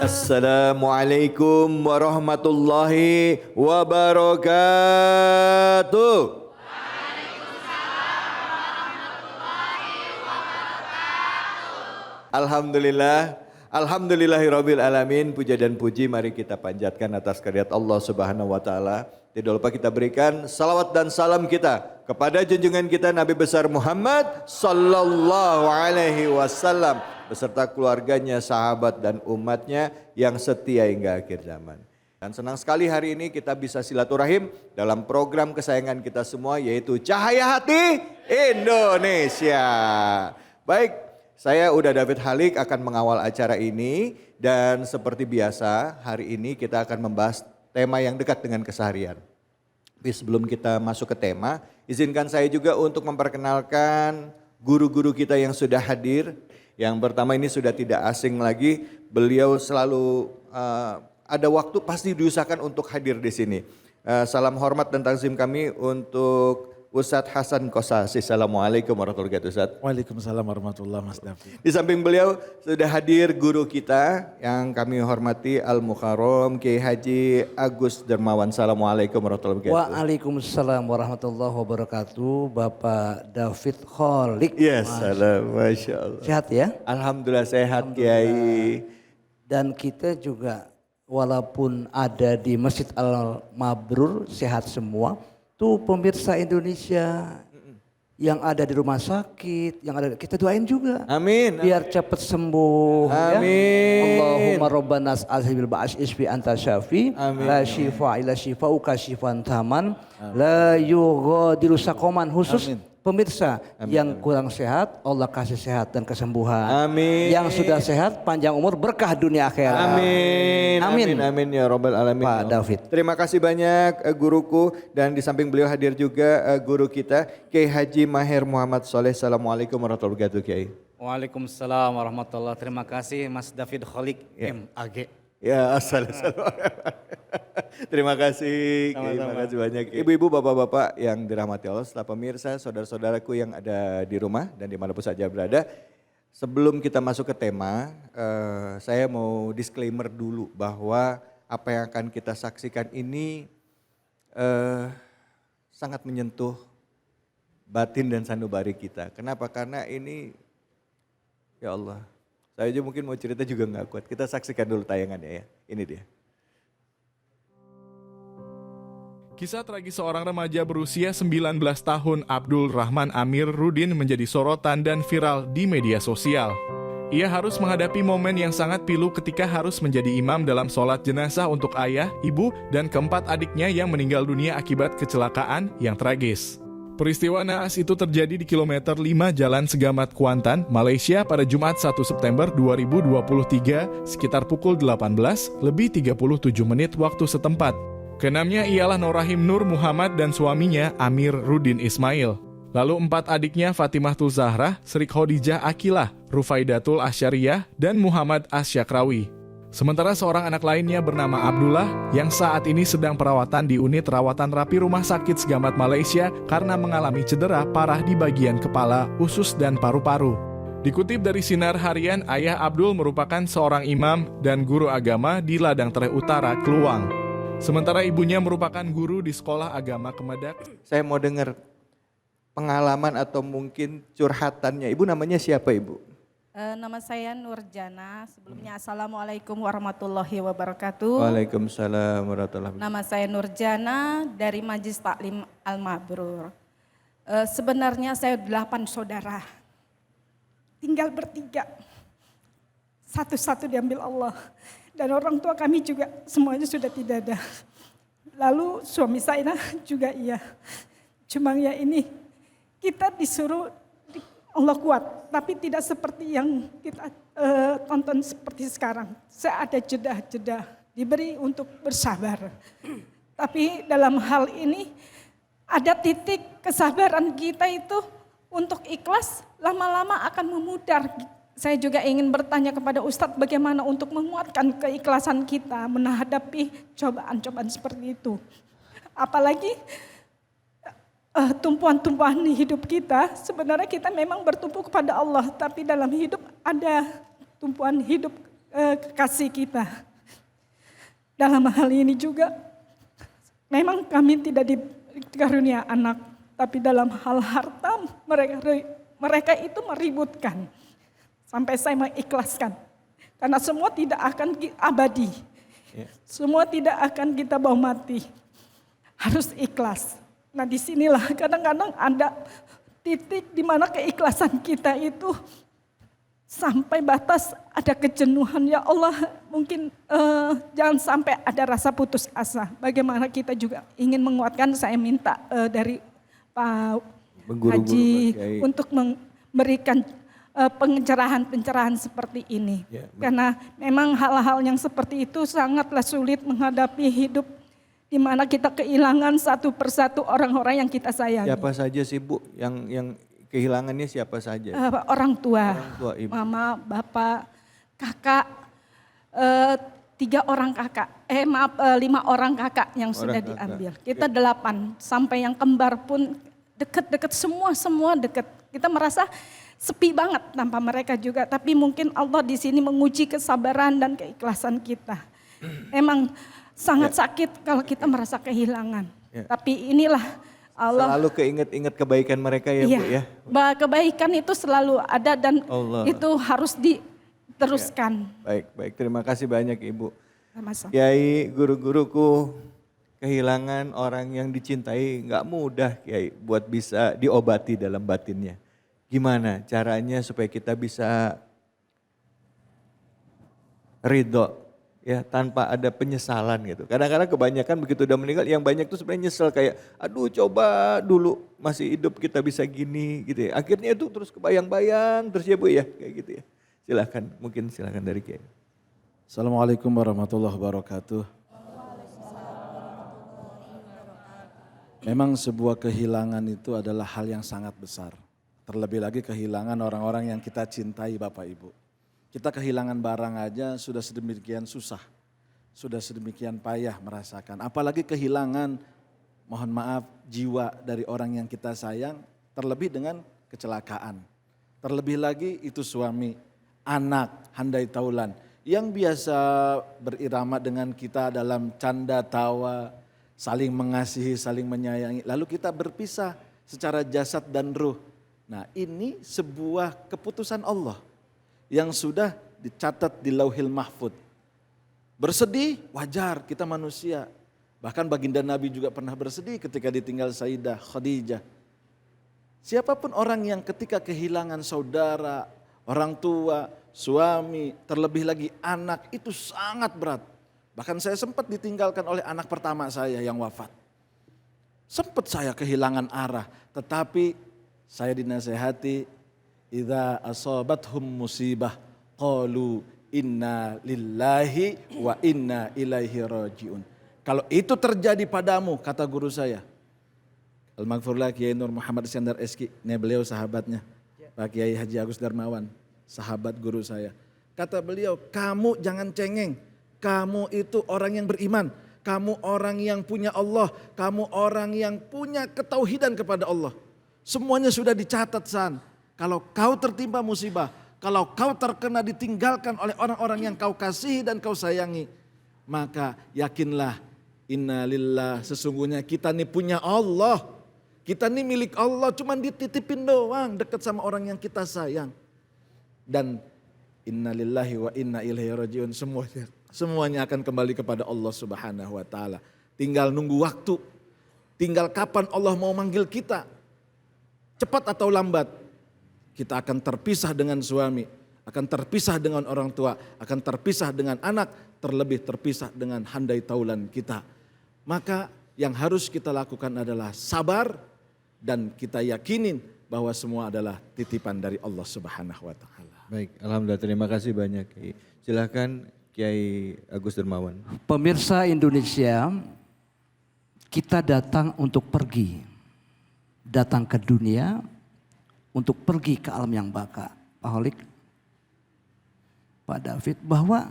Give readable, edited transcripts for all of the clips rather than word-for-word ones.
Assalamualaikum warahmatullahi wabarakatuh. Alhamdulillah, alhamdulillahirabbil alamin. Puja dan puji mari kita panjatkan atas karunia Allah Subhanahu wa taala. Tidak lupa kita berikan salawat dan salam kita kepada junjungan kita Nabi besar Muhammad sallallahu alaihi wasallam beserta keluarganya, sahabat dan umatnya yang setia hingga akhir zaman. Dan senang sekali hari ini kita bisa silaturahim dalam program kesayangan kita semua yaitu Cahaya Hati Indonesia. Baik. Saya Uda David Halik akan mengawal acara ini dan seperti biasa hari ini kita akan membahas tema yang dekat dengan keseharian. Tapi sebelum kita masuk ke tema, izinkan saya juga untuk memperkenalkan guru-guru kita yang sudah hadir. Yang pertama ini sudah tidak asing lagi, beliau selalu ada waktu pasti diusahakan untuk hadir di sini. Salam hormat dan takzim kami untuk Ustadz Hasan Kosasi. Assalamualaikum warahmatullahi wabarakatuh Ustadz. Waalaikumsalam warahmatullahi wabarakatuh. Di samping beliau sudah hadir guru kita yang kami hormati Al-Mukarram Kiai Haji Agus Dermawan. Assalamualaikum warahmatullahi wabarakatuh. Waalaikumsalam warahmatullahi wabarakatuh. Bapak David Kholik. Yes, salam, Masya Allah. Sehat ya? Alhamdulillah sehat Kiai. Dan kita juga walaupun ada di Masjid Al-Mabrur sehat semua. Tuh pemirsa Indonesia yang ada di rumah sakit, yang ada kita doain juga. Amin. Biar cepat sembuh. Amin. Ya. Allahumma rabbana as'albil ba'as isfi anta syafi. Amin. La shifa ila shifauka shifan taman. La yughadiru saqaman khusus. Amin. Pemirsa yang kurang sehat, Allah kasih sehat dan kesembuhan. Amin. Yang sudah sehat, panjang umur, berkah dunia akhirat. Amin. Amin. Amin ya Rabbal Alamin. Pak David. Terima kasih banyak guruku dan di samping beliau hadir juga guru kita Kiai Haji Maher Muhammad Soleh. Assalamualaikum warahmatullahi wabarakatuh Kiai. Waalaikumsalam warahmatullahi. Terima kasih Mas David Kholik MAG. Ya, assalamualaikum. Terima kasih, terima kasih banyak. Ibu-ibu, bapak-bapak yang dirahmati Allah, setelah pemirsa, saudara-saudaraku yang ada di rumah dan dimanapun saja berada. Sebelum kita masuk ke tema, saya mau disclaimer dulu bahwa apa yang akan kita saksikan ini sangat menyentuh batin dan sanubari kita. Kenapa? Karena ini, ya Allah. Saya aja mungkin mau cerita juga gak kuat. Kita saksikan dulu tayangannya ya. Ini dia. Kisah tragis seorang remaja berusia 19 tahun Abdul Rahman Amir Rudin menjadi sorotan dan viral di media sosial. Ia harus menghadapi momen yang sangat pilu ketika harus menjadi imam dalam sholat jenazah untuk ayah, ibu, dan keempat adiknya yang meninggal dunia akibat kecelakaan yang tragis. Peristiwa naas itu terjadi di kilometer 5 Jalan Segamat Kuantan, Malaysia pada Jumat 1 September 2023 sekitar pukul 18:37 waktu setempat. Keenamnya ialah Norahim Nur Muhammad dan suaminya Amir Rudin Ismail. Lalu 4 adiknya Fatimah Zahra, Sri Khadijah Akilah, Rufaidatul Asyariyah, dan Muhammad Asyakrawi. Sementara seorang anak lainnya bernama Abdullah yang saat ini sedang perawatan di unit rawatan rapi Rumah Sakit Segamat Malaysia karena mengalami cedera parah di bagian kepala, usus, dan paru-paru. Dikutip dari Sinar Harian, ayah Abdul merupakan seorang imam dan guru agama di Ladang Tereh Utara, Keluang. Sementara ibunya merupakan guru di sekolah agama Kemedak. Saya mau dengar pengalaman atau mungkin curhatannya. Ibu namanya siapa Ibu? Nama saya Nurjana. Sebelumnya Assalamualaikum warahmatullahi wabarakatuh. Waalaikumsalam warahmatullahi wabarakatuh. Nama saya Nurjana dari Majlis Taklim Al-Mabrur. Sebenarnya saya 8 saudara. Tinggal bertiga. Satu-satu diambil Allah. Dan orang tua kami juga semuanya sudah tidak ada. Lalu suami saya juga iya. Cuma ya ini kita disuruh Allah kuat, tapi tidak seperti yang kita tonton seperti sekarang. Saya ada jeda-jeda, diberi untuk bersabar. Tapi dalam hal ini ada titik kesabaran kita itu untuk ikhlas lama-lama akan memudar. Saya juga ingin bertanya kepada Ustadz bagaimana untuk menguatkan keikhlasan kita menghadapi cobaan-cobaan seperti itu. Apalagi tumpuan-tumpuan hidup kita, sebenarnya kita memang bertumpu kepada Allah, tapi dalam hidup ada tumpuan hidup kekasih kita. Dalam hal ini juga memang kami tidak dikarunia anak, tapi dalam hal harta mereka itu meributkan. Sampai saya mengikhlaskan. Karena semua tidak akan abadi. Semua tidak akan kita bawa mati. Harus ikhlas. Nah disinilah kadang-kadang ada titik di mana keikhlasan kita itu sampai batas ada kejenuhan. Ya Allah, mungkin jangan sampai ada rasa putus asa. Bagaimana kita juga ingin menguatkan, saya minta dari Pak Haji untuk memberikan pencerahan-pencerahan seperti ini. Karena memang hal-hal yang seperti itu sangatlah sulit menghadapi hidup di mana kita kehilangan satu persatu orang-orang yang kita sayangi. Siapa saja sih Bu yang kehilangannya siapa saja? Orang tua, Ibu. mama, bapak, kakak, 5 orang kakak yang sudah diambil. Kita 8, sampai yang kembar pun deket-deket, semua deket. Kita merasa sepi banget tanpa mereka juga. Tapi mungkin Allah di sini menguji kesabaran dan keikhlasan kita. Emang sangat sakit kalau kita merasa kehilangan. Tapi inilah Allah. Selalu keinget-inget kebaikan mereka ya Bu ya. Kebaikan itu selalu ada dan itu harus diteruskan. Baik. Terima kasih banyak Ibu. Sama-sama. Kiai, guru-guruku, kehilangan orang yang dicintai nggak mudah Kiai buat bisa diobati dalam batinnya. Gimana caranya supaya kita bisa ridho ya tanpa ada penyesalan gitu. Kadang-kadang kebanyakan begitu udah meninggal yang banyak tuh sebenarnya nyesel kayak aduh coba dulu masih hidup kita bisa gini gitu ya. Akhirnya itu terus kebayang-bayang terus ya Bu ya kayak gitu ya. Silakan dari Kiai. Assalamualaikum warahmatullahi wabarakatuh. Memang sebuah kehilangan itu adalah hal yang sangat besar. Terlebih lagi kehilangan orang-orang yang kita cintai Bapak Ibu. Kita kehilangan barang aja sudah sedemikian susah, sudah sedemikian payah merasakan. Apalagi kehilangan, mohon maaf, jiwa dari orang yang kita sayang, terlebih dengan kecelakaan. Terlebih lagi itu suami, anak, handai taulan, yang biasa berirama dengan kita dalam canda tawa, saling mengasihi, saling menyayangi. Lalu kita berpisah secara jasad dan ruh. Nah ini sebuah keputusan Allah yang sudah dicatat di Lauhil Mahfud. Bersedih wajar, kita manusia. Bahkan baginda Nabi juga pernah bersedih ketika ditinggal Sayyidah Khadijah. Siapapun orang yang ketika kehilangan saudara, orang tua, suami, terlebih lagi anak itu sangat berat. Bahkan saya sempat ditinggalkan oleh anak pertama saya yang wafat. Sempat saya kehilangan arah, tetapi saya dinasehati, idza asabathum musibah qalu inna lillahi wa inna ilaihi rajiun. Kalau itu terjadi padamu, kata guru saya, Al-Maghfurlah Kiai Nur Muhammad Iskandar Eski, ini beliau sahabatnya, Pak Kiai Haji Agus Darmawan, sahabat guru saya. Kata beliau, kamu jangan cengeng, kamu itu orang yang beriman, kamu orang yang punya Allah, kamu orang yang punya ketauhidan kepada Allah. Semuanya sudah dicatat San. Kalau kau tertimpa musibah, kalau kau terkena ditinggalkan oleh orang-orang yang kau kasihi dan kau sayangi, maka yakinlah inna lillah, sesungguhnya kita ini punya Allah. Kita ini milik Allah, cuman dititipin doang dekat sama orang yang kita sayang. Dan inna lillahi wa inna ilaihi rajiun, semuanya akan kembali kepada Allah Subhanahu wa taala. Tinggal nunggu waktu. Tinggal kapan Allah mau manggil kita. Cepat atau lambat, kita akan terpisah dengan suami, akan terpisah dengan orang tua, akan terpisah dengan anak, terlebih terpisah dengan handai taulan kita. Maka yang harus kita lakukan adalah sabar dan kita yakinin bahwa semua adalah titipan dari Allah Subhanahu wa taala. Baik, alhamdulillah terima kasih banyak Kiai. Silakan Kiai Agus Darmawan. Pemirsa Indonesia, kita datang untuk pergi. Datang ke dunia untuk pergi ke alam yang baka. Pak Holik, Pak David, bahwa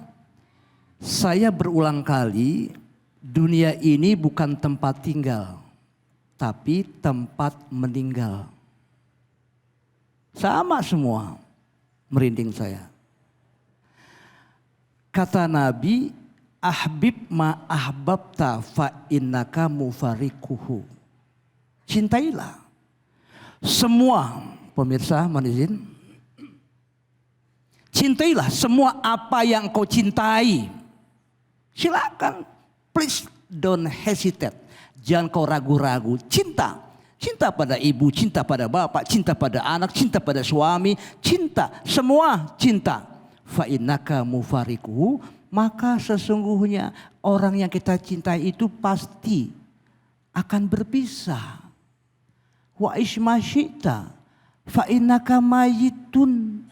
saya berulang kali dunia ini bukan tempat tinggal, tapi tempat meninggal. Sama semua, merinding saya. Kata Nabi, ahbib ma ahbabta fa innaka mufarikuhu. Cintailah semua, pemirsa mohon izin. Cintailah semua apa yang kau cintai. Silakan, please don't hesitate. Jangan kau ragu-ragu. Cinta. Cinta pada ibu, cinta pada bapak, cinta pada anak, cinta pada suami. Cinta, semua cinta. Fa innaka mufarikuhu. Maka sesungguhnya orang yang kita cintai itu pasti akan berpisah. Wa isma syi'ta fa innaka mayitun.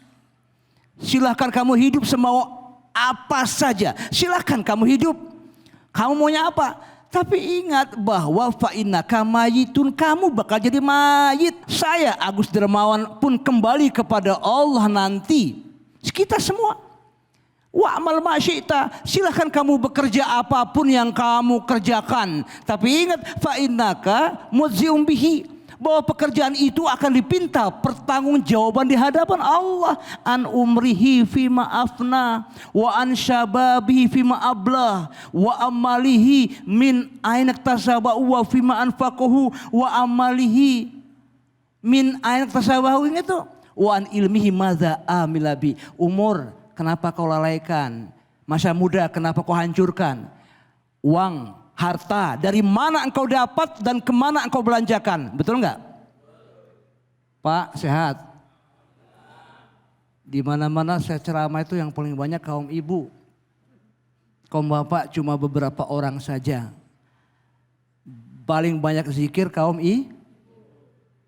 Silahkan kamu hidup semau apa saja. Silahkan kamu hidup. Kamu maunya apa? Tapi ingat bahwa fa innaka mayitun, kamu bakal jadi mayit. Saya Agus Dermawan pun kembali kepada Allah nanti. Kita semua. Wa amal ma syi'ta, silahkan kamu bekerja apapun yang kamu kerjakan. Tapi ingat fa innaka mudzium bihi, bahwa pekerjaan itu akan dipinta pertanggungjawaban di hadapan Allah. An umrihi fima afna wa an syababihi fima ablah wa amalihi min aina tasaba wa fima anfaqahu wa amalihi min aina tasabahu. Ingat tuh, wa an ilmihi madza amilabi. Umur kenapa kau lalaikan? Masa muda kenapa kau hancurkan? Uang, harta, dari mana engkau dapat dan kemana engkau belanjakan? Betul enggak? Pak, sehat? Di mana-mana saya ceramah itu yang paling banyak kaum ibu. Kaum bapak cuma beberapa orang saja. Paling banyak zikir kaum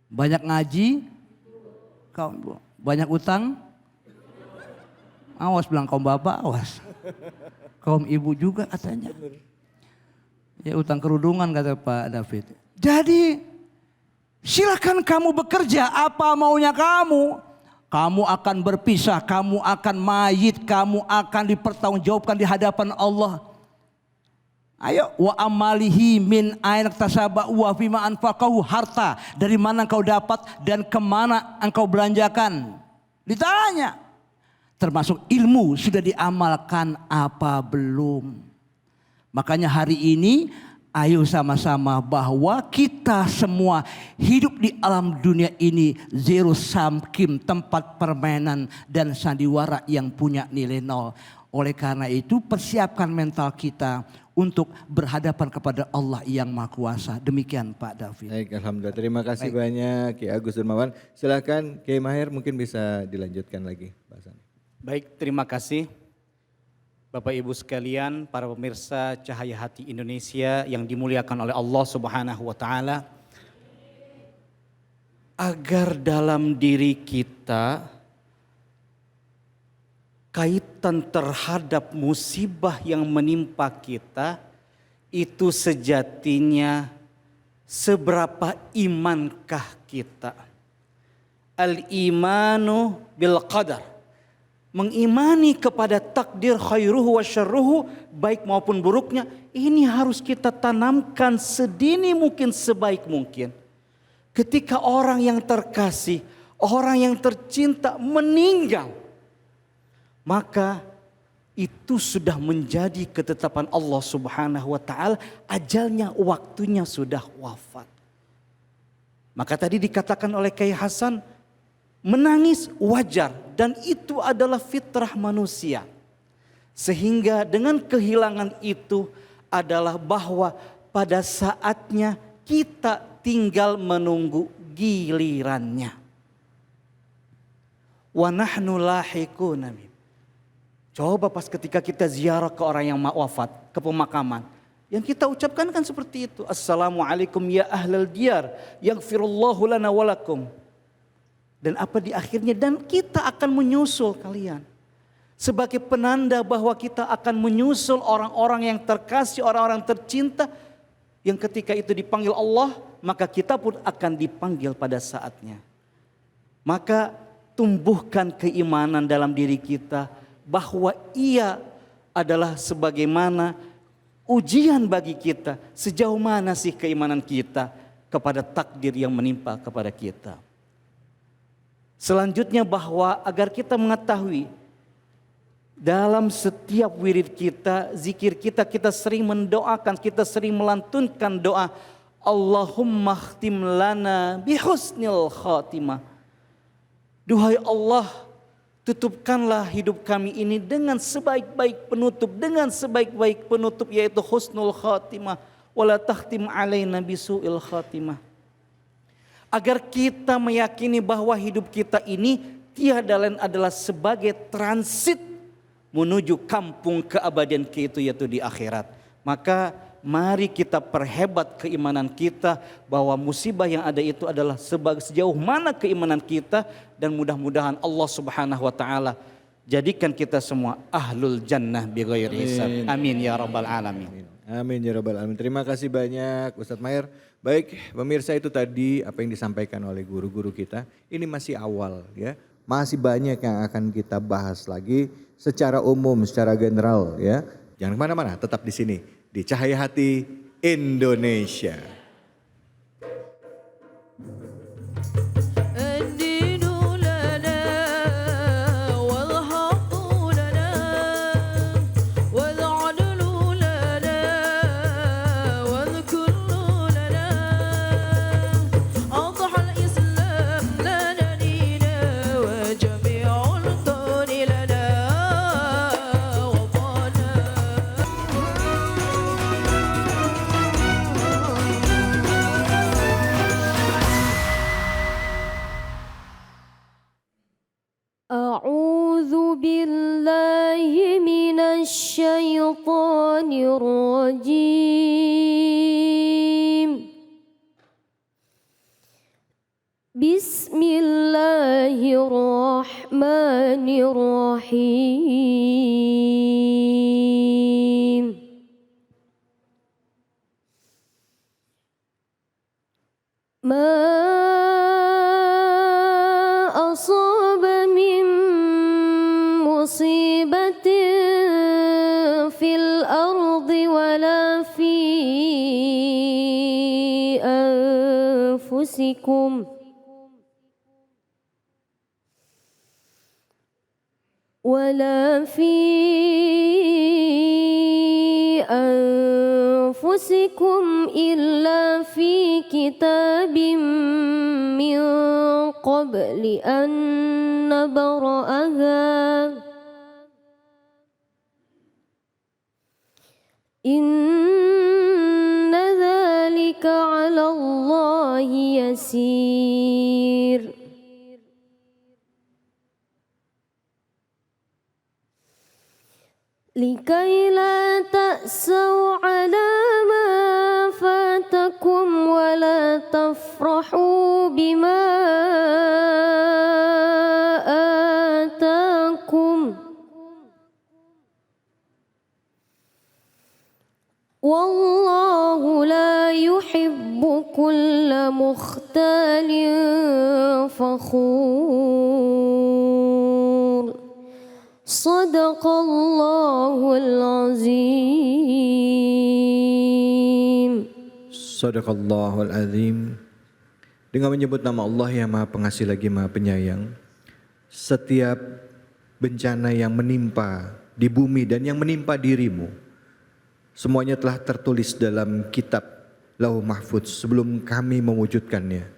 banyak ngaji kaum ibu. Banyak utang. Awas bilang kaum bapak, awas. Kaum ibu juga katanya. Ya utang kerudungan kata Pak David. Jadi silakan kamu bekerja apa maunya kamu. Kamu akan berpisah, kamu akan mayit, kamu akan dipertanggungjawabkan di hadapan Allah. Ayo, wa amalihi min aina tasaba wa fima anfaqahu, harta dari mana engkau dapat dan kemana engkau belanjakan. Ditanya. Termasuk ilmu sudah diamalkan apa belum. Makanya hari ini ayo sama-sama bahwa kita semua hidup di alam dunia ini zero sum game, tempat permainan dan sandiwara yang punya nilai nol. Oleh karena itu persiapkan mental kita untuk berhadapan kepada Allah yang Maha Kuasa. Demikian Pak David. Baik, alhamdulillah. Terima kasih banyak Ki Agus Dermawan. Silakan Ki Maher mungkin bisa dilanjutkan lagi bahasannya. Baik, terima kasih Bapak Ibu sekalian, para pemirsa Cahaya Hati Indonesia yang dimuliakan oleh Allah Subhanahu wa taala. Agar dalam diri kita kaitan terhadap musibah yang menimpa kita itu sejatinya seberapa imankah kita. Al-imanu bil qadar. Mengimani kepada takdir khairuhu wa syarruhu, baik maupun buruknya, ini harus kita tanamkan sedini mungkin, sebaik mungkin. Ketika orang yang terkasih, orang yang tercinta meninggal, maka itu sudah menjadi ketetapan Allah Subhanahu wa taala, ajalnya, waktunya sudah wafat. Maka tadi dikatakan oleh Kiai Hasan, menangis wajar dan itu adalah fitrah manusia. Sehingga dengan kehilangan itu adalah bahwa pada saatnya kita tinggal menunggu gilirannya. Wa nahnu lahiquna. Coba pas ketika kita ziarah ke orang yang wafat, ke pemakaman, yang kita ucapkan kan seperti itu. Assalamualaikum ya ahlal diyar, yaghfirullahu lana walakum. Dan apa di akhirnya, dan kita akan menyusul kalian. Sebagai penanda bahwa kita akan menyusul orang-orang yang terkasih, orang-orang tercinta. Yang ketika itu dipanggil Allah, maka kita pun akan dipanggil pada saatnya. Maka tumbuhkan keimanan dalam diri kita bahwa ia adalah sebagaimana ujian bagi kita. Sejauh mana sih keimanan kita kepada takdir yang menimpa kepada kita. Selanjutnya bahwa agar kita mengetahui Dalam setiap wirid kita, zikir kita, kita sering mendoakan, kita sering melantunkan doa, Allahumma khtim lana bihusnil khatimah. Duhai Allah, tutupkanlah hidup kami ini dengan sebaik-baik penutup, yaitu husnul khatimah. Wala takhtim alaina bisu'il khatimah. Agar kita meyakini bahwa hidup kita ini tiada lain adalah sebagai transit menuju kampung keabadian kita, yaitu di akhirat. Maka mari kita perhebat keimanan kita bahwa musibah yang ada itu adalah sejauh mana keimanan kita, dan mudah-mudahan Allah Subhanahu wa taala jadikan kita semua ahlul jannah bighairi hisab. Amin ya rabbal alamin. Amin ya rabbal alamin. Terima kasih banyak Ustadz Maher. Baik, pemirsa, itu tadi apa yang disampaikan oleh guru-guru kita. Ini masih awal ya. Masih banyak yang akan kita bahas lagi secara umum, secara general ya. Jangan kemana-mana, tetap di sini di Cahaya Hati Indonesia. أعوذ بالله من الشيطان الرجيم. بسم الله الرحمن الرحيم. ما أصاب من مصيبة في الأرض ولا في أنفسكم إلا في كتاب من قبل أن نبرأها إن ذلك على الله يسير. لكي لا تأسوا على ما فاتكم ولا تفرحوا بما آتاكم والله لا يحب كل مختال فخور. Sadaqallahul azim. Sadaqallahul azim. Dengan menyebut nama Allah yang Maha Pengasih lagi Maha Penyayang, setiap bencana yang menimpa di bumi dan yang menimpa dirimu, semuanya telah tertulis dalam kitab Lauh Mahfudz sebelum kami mewujudkannya.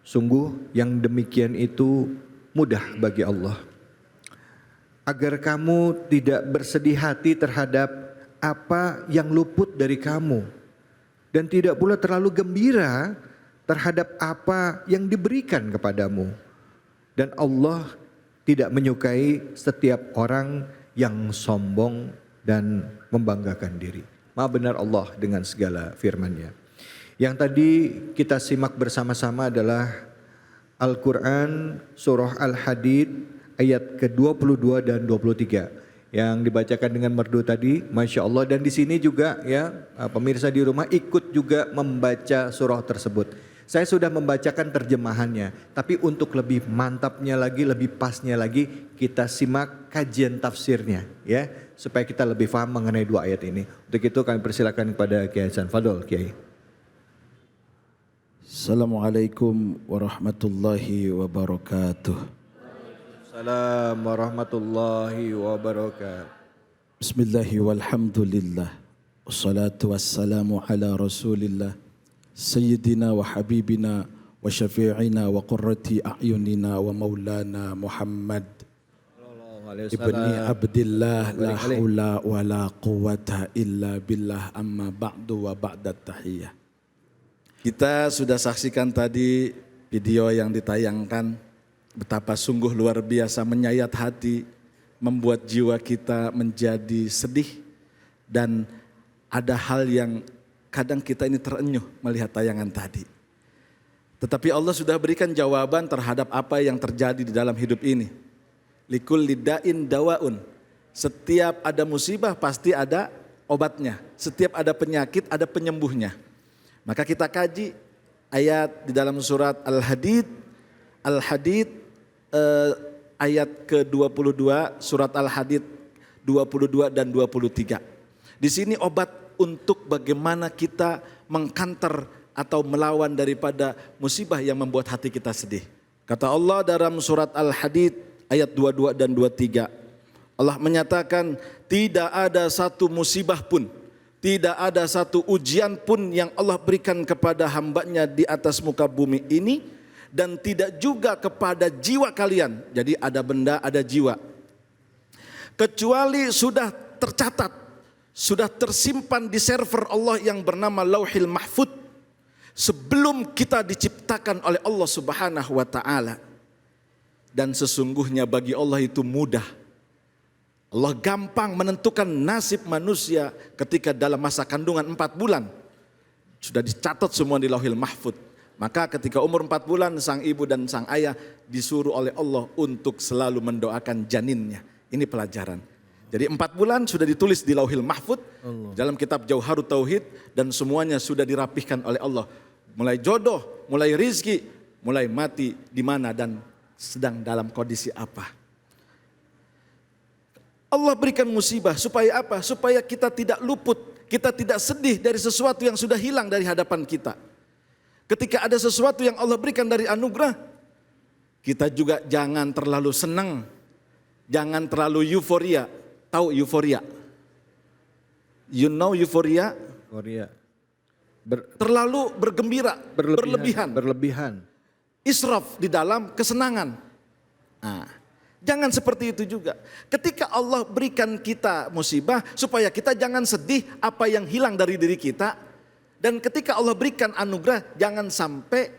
Sungguh yang demikian itu mudah bagi Allah. Agar kamu tidak bersedih hati terhadap apa yang luput dari kamu, dan tidak pula terlalu gembira terhadap apa yang diberikan kepadamu. Dan Allah tidak menyukai setiap orang yang sombong dan membanggakan diri. Maha benar Allah dengan segala firman-Nya. Yang tadi kita simak bersama-sama adalah Al-Quran Surah Al-Hadid ayat ke-22 dan 23 yang dibacakan dengan merdu tadi, Masya Allah. Dan di sini juga ya pemirsa di rumah ikut juga membaca surah tersebut. Saya sudah membacakan terjemahannya, tapi untuk lebih mantapnya lagi, lebih pasnya lagi, kita simak kajian tafsirnya ya, supaya kita lebih paham mengenai dua ayat ini. Untuk itu kami persilakan kepada Kiai Hasan. Fadol Kiai. Assalamualaikum warahmatullahi wabarakatuh. Assalamualaikum warahmatullahi wabarakatuh. Bismillahi walhamdulillah. Wassalatu wassalamu ala rasulillah. Sayyidina wa habibina wa syafi'ina wa qurrati a'yunina wa maulana Muhammad ibni Abdillah la hawla wa la quwata illa billah amma ba'du wa ba'da tahiyah. Kita sudah saksikan tadi video yang ditayangkan, betapa sungguh luar biasa menyayat hati, membuat jiwa kita menjadi sedih, dan ada hal yang kadang kita ini terenyuh melihat tayangan tadi. Tetapi Allah sudah berikan jawaban terhadap apa yang terjadi di dalam hidup ini. Likulli da'in dawaun. Setiap ada musibah pasti ada obatnya. Setiap ada penyakit ada penyembuhnya. Maka kita kaji ayat di dalam surat Al-Hadid. Al-Hadid ayat ke-22, surat Al-Hadid 22 dan 23. Di sini obat untuk bagaimana kita mengkanter atau melawan daripada musibah yang membuat hati kita sedih. Kata Allah dalam surat Al-Hadid ayat 22 dan 23. Allah menyatakan tidak ada satu musibah pun, tidak ada satu ujian pun yang Allah berikan kepada hambanya di atas muka bumi ini, dan tidak juga kepada jiwa kalian. Jadi ada benda, ada jiwa. Kecuali sudah tercatat, sudah tersimpan di server Allah yang bernama Lauhil Mahfud sebelum kita diciptakan oleh Allah Subhanahu wa taala. Dan sesungguhnya bagi Allah itu mudah. Allah gampang menentukan nasib manusia ketika dalam masa kandungan 4 bulan. Sudah dicatat semua di Lauhil Mahfud. Maka ketika umur 4 bulan sang ibu dan sang ayah disuruh oleh Allah untuk selalu mendoakan janinnya. Ini pelajaran. Jadi 4 bulan sudah ditulis di Lauhil Mahfud dalam kitab Jauharut Tauhid, dan semuanya sudah dirapihkan oleh Allah. Mulai jodoh, mulai rizki, mulai mati di mana dan sedang dalam kondisi apa. Allah berikan musibah supaya apa? Supaya kita tidak luput, kita tidak sedih dari sesuatu yang sudah hilang dari hadapan kita. Ketika ada sesuatu yang Allah berikan dari anugerah, kita juga jangan terlalu senang, jangan terlalu euforia. Tahu euforia? You know euforia? Korea. Terlalu bergembira, berlebihan. Israf di dalam kesenangan. Nah, jangan seperti itu juga. Ketika Allah berikan kita musibah, supaya kita jangan sedih apa yang hilang dari diri kita. Dan ketika Allah berikan anugerah, jangan sampai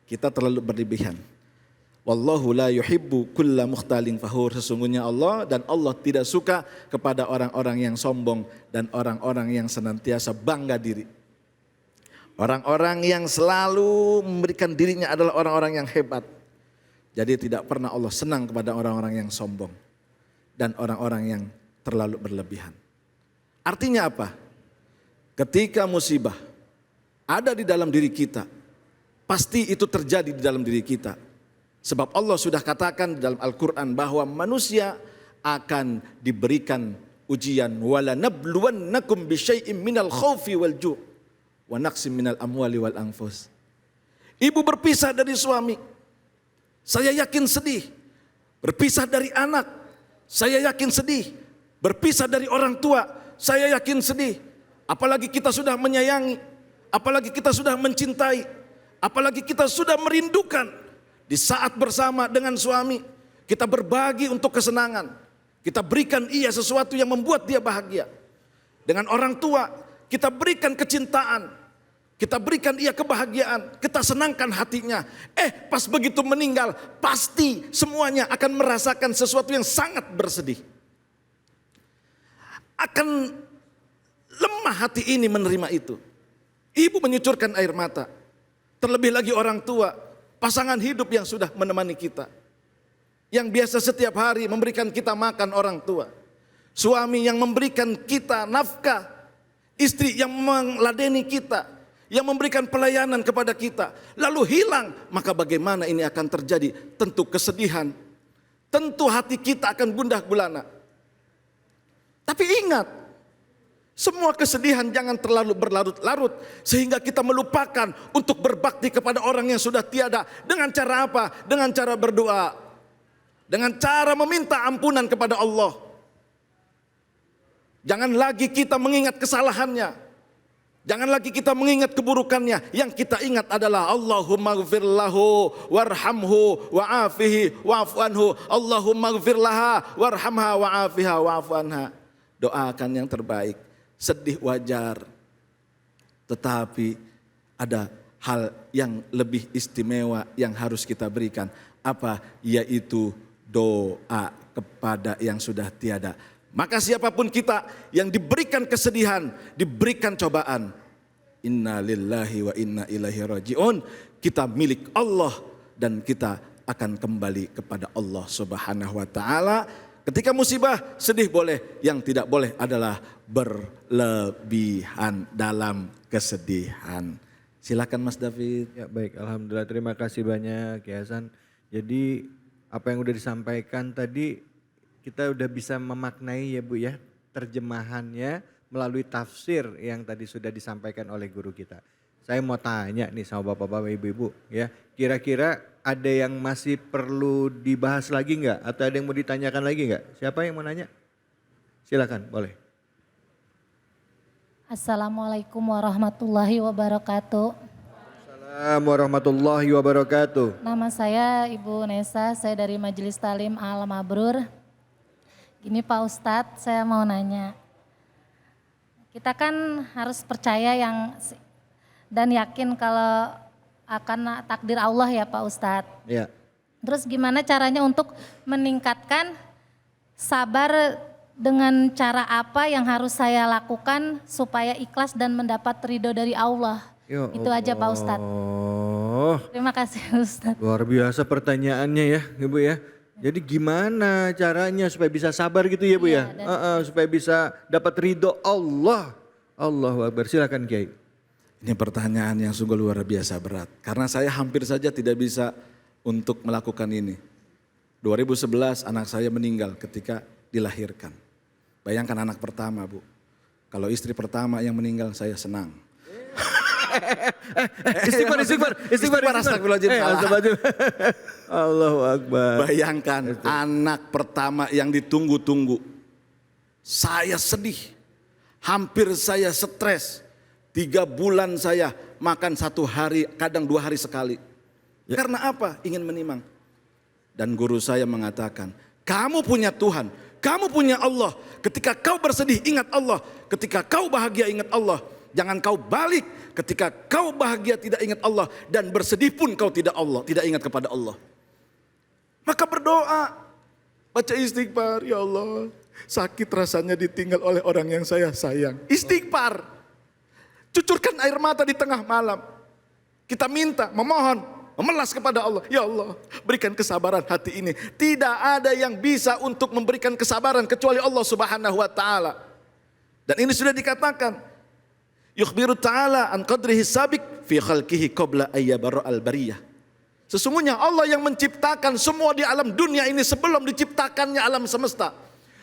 kita terlalu berlebihan. Wallahu la yuhibbu kulla mukhtalin fakhur. Sesungguhnya Allah, dan Allah tidak suka kepada orang-orang yang sombong dan orang-orang yang senantiasa bangga diri. Orang-orang yang selalu memberikan dirinya adalah orang-orang yang hebat. Jadi tidak pernah Allah senang kepada orang-orang yang sombong dan orang-orang yang terlalu berlebihan. Artinya apa? Ketika musibah ada di dalam diri kita, pasti itu terjadi di dalam diri kita. Sebab Allah sudah katakan di dalam Al-Quran bahwa manusia akan diberikan ujian. Wala nabluwannakum bisyai'im minal khawfi wal ju' wa naqsim minal amwali wal anfus. Ibu berpisah dari suami, saya yakin sedih. Berpisah dari anak, saya yakin sedih. Berpisah dari orang tua, saya yakin sedih. Apalagi kita sudah menyayangi, apalagi kita sudah mencintai, apalagi kita sudah merindukan. Di saat bersama dengan suami, kita berbagi untuk kesenangan. Kita berikan ia sesuatu yang membuat dia bahagia. Dengan orang tua, kita berikan kecintaan, kita berikan ia kebahagiaan, kita senangkan hatinya. Pas begitu meninggal, pasti semuanya akan merasakan sesuatu yang sangat bersedih. Akan lemah hati ini menerima itu. Ibu menyucurkan air mata. Terlebih lagi orang tua, pasangan hidup yang sudah menemani kita, yang biasa setiap hari memberikan kita makan, orang tua. Suami yang memberikan kita nafkah, istri yang meladeni kita, yang memberikan pelayanan kepada kita, lalu hilang, maka bagaimana ini akan terjadi? Tentu kesedihan, tentu hati kita akan gundah gulana. Tapi ingat, semua kesedihan jangan terlalu berlarut-larut sehingga kita melupakan untuk berbakti kepada orang yang sudah tiada. Dengan cara apa? Dengan cara berdoa. dengan cara meminta ampunan kepada Allah. Jangan lagi kita mengingat kesalahannya. Jangan lagi kita mengingat keburukannya. Yang kita ingat adalah Allahumma gfir lahu warhamhu wa'afihi wa'fu anhu. Allahumma gfir laha warhamha wa'afiha wa'fu anha. Doakan yang terbaik. Sedih wajar. Tetapi ada hal yang lebih istimewa yang harus kita berikan. Apa? Yaitu doa kepada yang sudah tiada. Maka siapapun kita yang diberikan kesedihan, diberikan cobaan, inna lillahi wa inna ilaihi raji'un, kita milik Allah dan kita akan kembali kepada Allah Subhanahu wa taala. Ketika musibah, sedih boleh, yang tidak boleh adalah berlebihan dalam kesedihan. Silakan Mas David. Ya baik, alhamdulillah, terima kasih banyak Ki Hasan. Jadi apa yang udah disampaikan tadi kita udah bisa memaknai ya Bu ya, terjemahannya melalui tafsir yang tadi sudah disampaikan oleh guru kita. Saya mau tanya nih sama bapak-bapak ibu-ibu ya, kira-kira ada yang masih perlu dibahas lagi nggak? Atau ada yang mau ditanyakan lagi nggak? Siapa yang mau nanya? Silakan, boleh. Assalamualaikum warahmatullahi wabarakatuh. Assalamualaikum warahmatullahi wabarakatuh. Nama saya Ibu Nesa, saya dari Majelis Talim Al Mabrur. Gini Pak Ustadz, saya mau nanya. Kita kan harus percaya dan yakin kalau akan takdir Allah ya Pak Ustadz. Ya. Terus gimana caranya untuk meningkatkan sabar, dengan cara apa yang harus saya lakukan supaya ikhlas dan mendapat ridho dari Allah? Itu aja Pak Ustadz. Terima kasih Ustadz. Luar biasa pertanyaannya ya Ibu ya. Jadi gimana caranya supaya bisa sabar gitu ya Bu ya? Supaya bisa dapat ridho Allah. Allahu Akbar, silakan Kiai. Ini pertanyaan yang sungguh luar biasa berat. Karena saya hampir saja tidak bisa untuk melakukan ini. 2011 anak saya meninggal ketika dilahirkan. Bayangkan anak pertama Bu. Kalau istri pertama yang meninggal saya senang. Istighfar. Allahu Akbar. Bayangkan anak pertama yang ditunggu-tunggu. Saya sedih. Hampir saya stres. 3 bulan saya makan 1 hari, kadang 2 hari sekali. Ya. Karena apa? Ingin menimang. Dan guru saya mengatakan, kamu punya Tuhan, kamu punya Allah. Ketika kau bersedih ingat Allah. Ketika kau bahagia ingat Allah. Jangan kau balik ketika kau bahagia tidak ingat Allah. Dan bersedih pun kau tidak ingat kepada Allah. Maka berdoa. Baca istighfar, ya Allah. Sakit rasanya ditinggal oleh orang yang saya sayang. Istighfar. Cucurkan air mata di tengah malam. Kita minta, memohon, memelas kepada Allah. Ya Allah, berikan kesabaran hati ini. Tidak ada yang bisa untuk memberikan kesabaran kecuali Allah Subhanahu wa taala. Dan ini sudah dikatakan. Yukhbiru ta'ala an qadrihi sabiq fi khalqihi qabla ayyabara al-bariyah. Sesungguhnya Allah yang menciptakan semua di alam dunia ini sebelum diciptakannya alam semesta.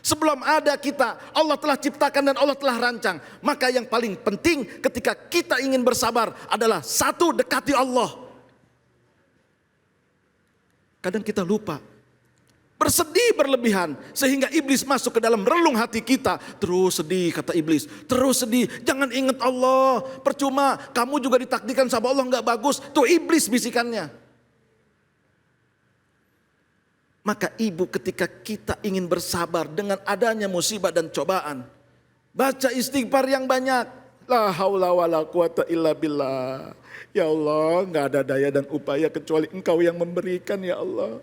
Sebelum ada kita, Allah telah ciptakan dan Allah telah rancang. Maka yang paling penting ketika kita ingin bersabar adalah satu, dekati Allah. Kadang kita lupa. Bersedih berlebihan sehingga iblis masuk ke dalam relung hati kita. Terus sedih kata iblis, terus sedih. Jangan ingat Allah, percuma kamu juga ditakdirkan sama Allah nggak bagus. Tuh iblis bisikannya. Maka ibu ketika kita ingin bersabar dengan adanya musibah dan cobaan, baca istighfar yang banyak. La haula wala quwata illa billah. Ya Allah, nggak ada daya dan upaya kecuali Engkau yang memberikan ya Allah.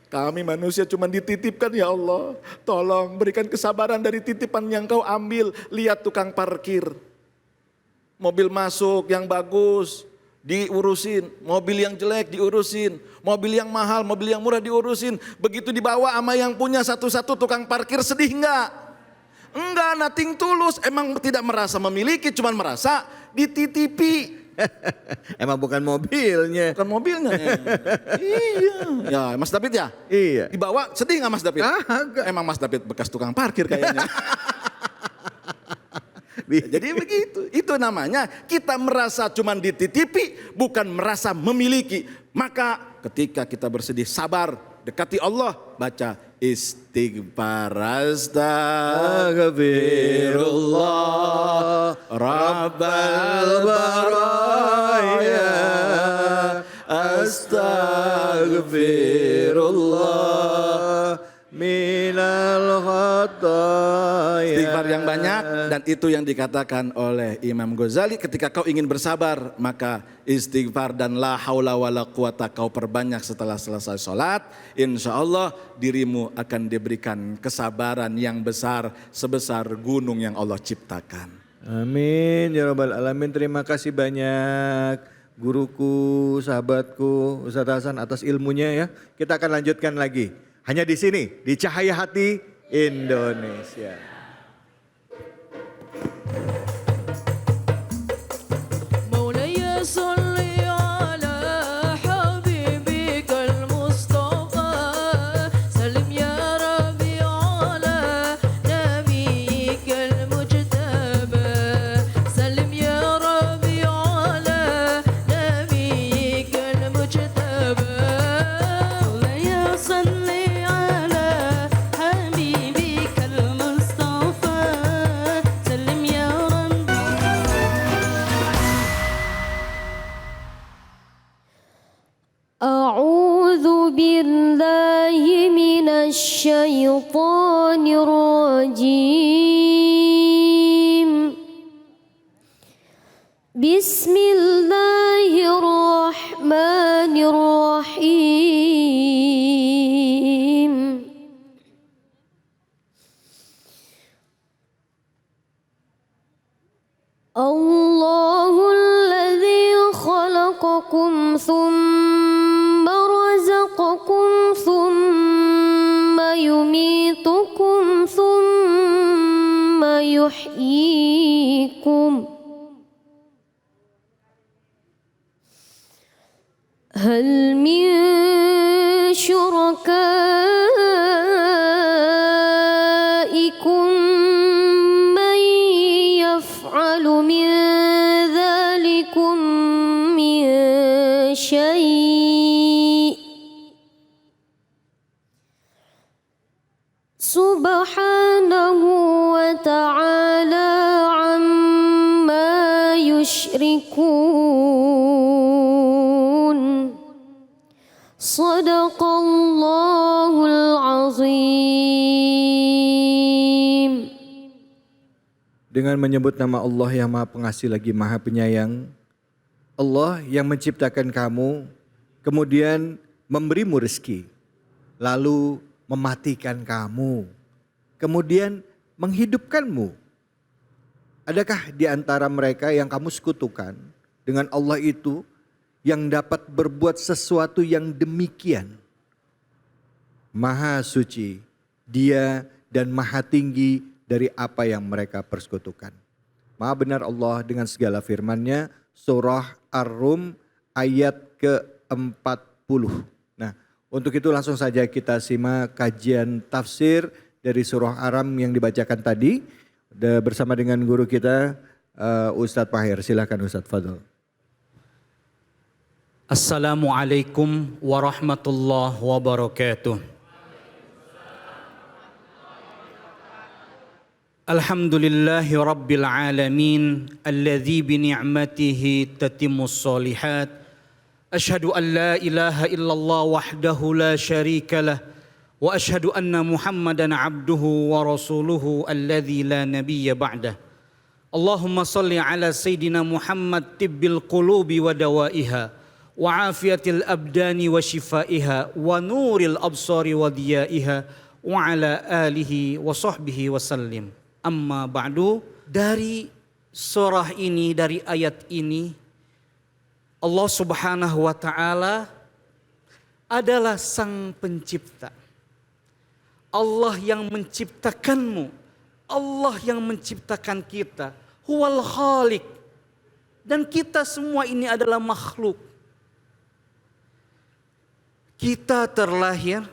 Kami manusia cuma dititipkan ya Allah. Tolong berikan kesabaran dari titipan yang Kau ambil. Lihat tukang parkir. Mobil masuk yang bagus diurusin. Mobil yang jelek diurusin. Mobil yang mahal, mobil yang murah diurusin. Begitu dibawa sama yang punya satu-satu tukang parkir, sedih enggak? Enggak, nothing tulus. Emang tidak merasa memiliki, cuma merasa dititipi. Emang bukan mobilnya. Bukan mobilnya. Iya. Ya Mas David ya? Iya. Dibawa sedih gak Mas David? Emang Mas David bekas tukang parkir kayaknya. Jadi begitu. Itu namanya kita merasa cuma dititipi, bukan merasa memiliki. Maka ketika kita bersedih, sabar. dekati Allah, baca istighfar. Astaghfirullah Rabbal baraya, astaghfirullah minal khataya. Istighfar yang banyak, dan itu yang dikatakan oleh Imam Ghazali, ketika kau ingin bersabar maka istighfar dan la haula wala quwata kau perbanyak setelah selesai sholat. Insya Allah dirimu akan diberikan kesabaran yang besar sebesar gunung yang Allah ciptakan. Amin ya rabbal alamin. Terima kasih banyak guruku, sahabatku Ustaz Hasan atas ilmunya ya. Kita akan lanjutkan lagi hanya di sini di Cahaya Hati Indonesia. أعوذ بالله من الشيطان الرجيم. بسم الله الرحمن الرحيم. الله الذي خلقكم ثم رزقكم ثم يميتكم ثم يحييكم. هل من شركائكم من يفعل من ذلكم من شيء سبحانه وتعالى عما يشركون. صدق الله العظيم. Dengan menyebut nama Allah yang Maha Pengasih lagi Maha Penyayang, Allah yang menciptakan kamu, kemudian memberimu rezeki, lalu mematikan kamu, kemudian menghidupkanmu. Adakah di antara mereka yang kamu sekutukan dengan Allah itu yang dapat berbuat sesuatu yang demikian? Maha suci Dia dan maha tinggi dari apa yang mereka persekutukan. Maha benar Allah dengan segala firman-Nya, surah Ar-Rum ayat ke-40. Nah, untuk itu langsung saja kita simak kajian tafsir dari surah Ar-Rum yang dibacakan tadi bersama dengan guru kita Ustadz Pahir. Silakan Ustadz, fadhol. Assalamualaikum warahmatullahi wabarakatuh. Alhamdulillahi rabbil alamin alladzi bi ni'matihi tatimmus shalihat. Asyhadu an la ilaha illallah wahdahu la syarika lah wa asyhadu anna Muhammadan abduhu wa rasuluhu alladzi la nabiyya ba'dah. Allahumma salli ala sayyidina Muhammad tibbil qulubi wa dawaiha wa afiyatil abdani wa shifaiha wa nuril absari wa diyaiha wa ala alihi wa sahbihi wa sallim. Amma ba'du, dari surah ini, dari ayat ini, Allah Subhanahu wa ta'ala adalah sang pencipta. Allah yang menciptakanmu, Allah yang menciptakan kita, huwal khaliq. Dan kita semua ini adalah makhluk. Kita terlahir,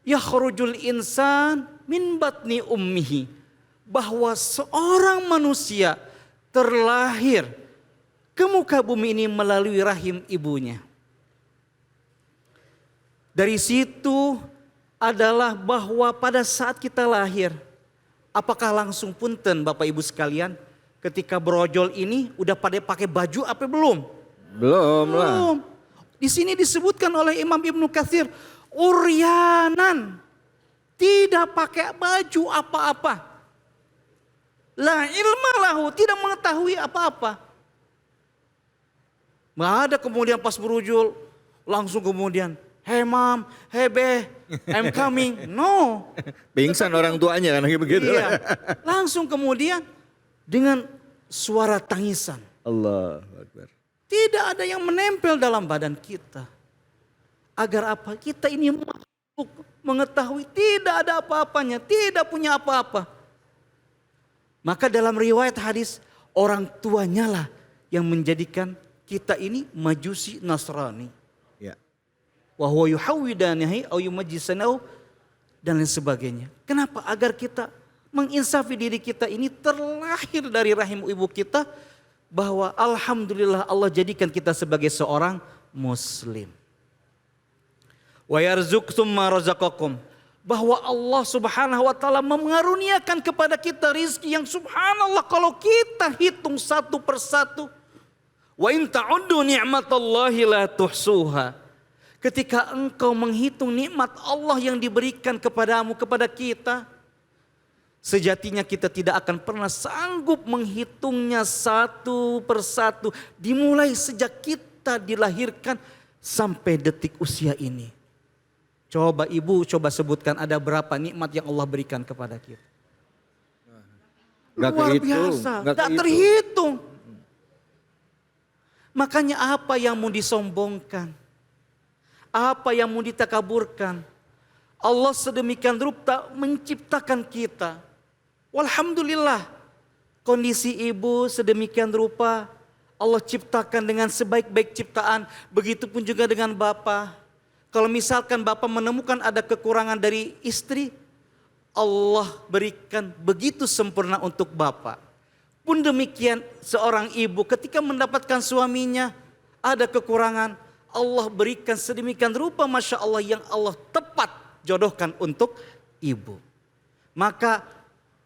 yakhrujul insan min batni ummihi, bahwa seorang manusia terlahir ke muka bumi ini melalui rahim ibunya. Dari situ adalah bahwa pada saat kita lahir, apakah langsung punten Bapak Ibu sekalian, ketika brojol ini udah pada pakai baju apa belum? Belum lah. Belum. Di sini disebutkan oleh Imam Ibnu Katsir, uryanan, tidak pakai baju apa-apa. La ilma lahu, tidak mengetahui apa-apa. Nggak ada kemudian pas berujul langsung kemudian, hey mom, hey be, I'm coming. No. Pingsan orang tuanya kan begitu. Iya. Langsung kemudian dengan suara tangisan. Allah Akbar. Tidak ada yang menempel dalam badan kita. Agar apa? Kita ini makhluk mengetahui tidak ada apa-apanya, tidak punya apa-apa. Maka dalam riwayat hadis, orang tuanya lah yang menjadikan kita ini majusi Nasrani. Ya. Wa huwa yuhawwidanihi aw yumajjisanahu dan lain sebagainya. Kenapa? Agar kita menginsafi diri kita ini terlahir dari rahim ibu kita, bahwa alhamdulillah Allah jadikan kita sebagai seorang muslim. Wa yarzuq tsumma razaqakum, bahwa Allah Subhanahu wa taala mengaruniakan kepada kita rizki yang subhanallah kalau kita hitung satu persatu. Wa in ta'uddu ni'matallahi la tuhsuha. Ketika engkau menghitung nikmat Allah yang diberikan kepadamu, kepada kita, sejatinya kita tidak akan pernah sanggup menghitungnya satu persatu. Dimulai sejak kita dilahirkan sampai detik usia ini. Coba ibu, coba sebutkan ada berapa nikmat yang Allah berikan kepada kita. Luar biasa, gak terhitung. Makanya apa yang mau disombongkan? Apa yang mau ditakaburkan? Allah sedemikian rupa menciptakan kita. Walhamdulillah, kondisi ibu sedemikian rupa Allah ciptakan dengan sebaik-baik ciptaan. Begitupun juga dengan bapak. Kalau misalkan bapak menemukan ada kekurangan dari istri, Allah berikan begitu sempurna untuk bapak. Pun demikian seorang ibu ketika mendapatkan suaminya ada kekurangan, Allah berikan sedemikian rupa Masya Allah yang Allah tepat jodohkan untuk ibu. Maka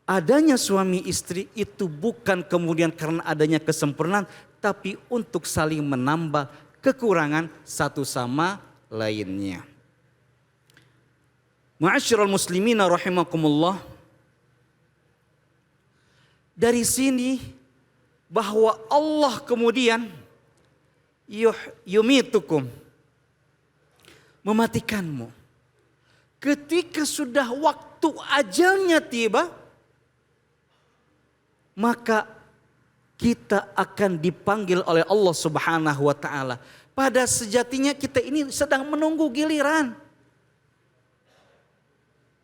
adanya suami istri itu bukan kemudian karena adanya kesempurnaan, tapi untuk saling menambah kekurangan satu sama lainnya. Ma'asyiral muslimina rahimakumullah. Dari sini bahwa Allah kemudian yumitukum, mematikanmu. Ketika sudah waktu ajalnya tiba, maka kita akan dipanggil oleh Allah Subhanahu wa taala. Pada sejatinya kita ini sedang menunggu giliran.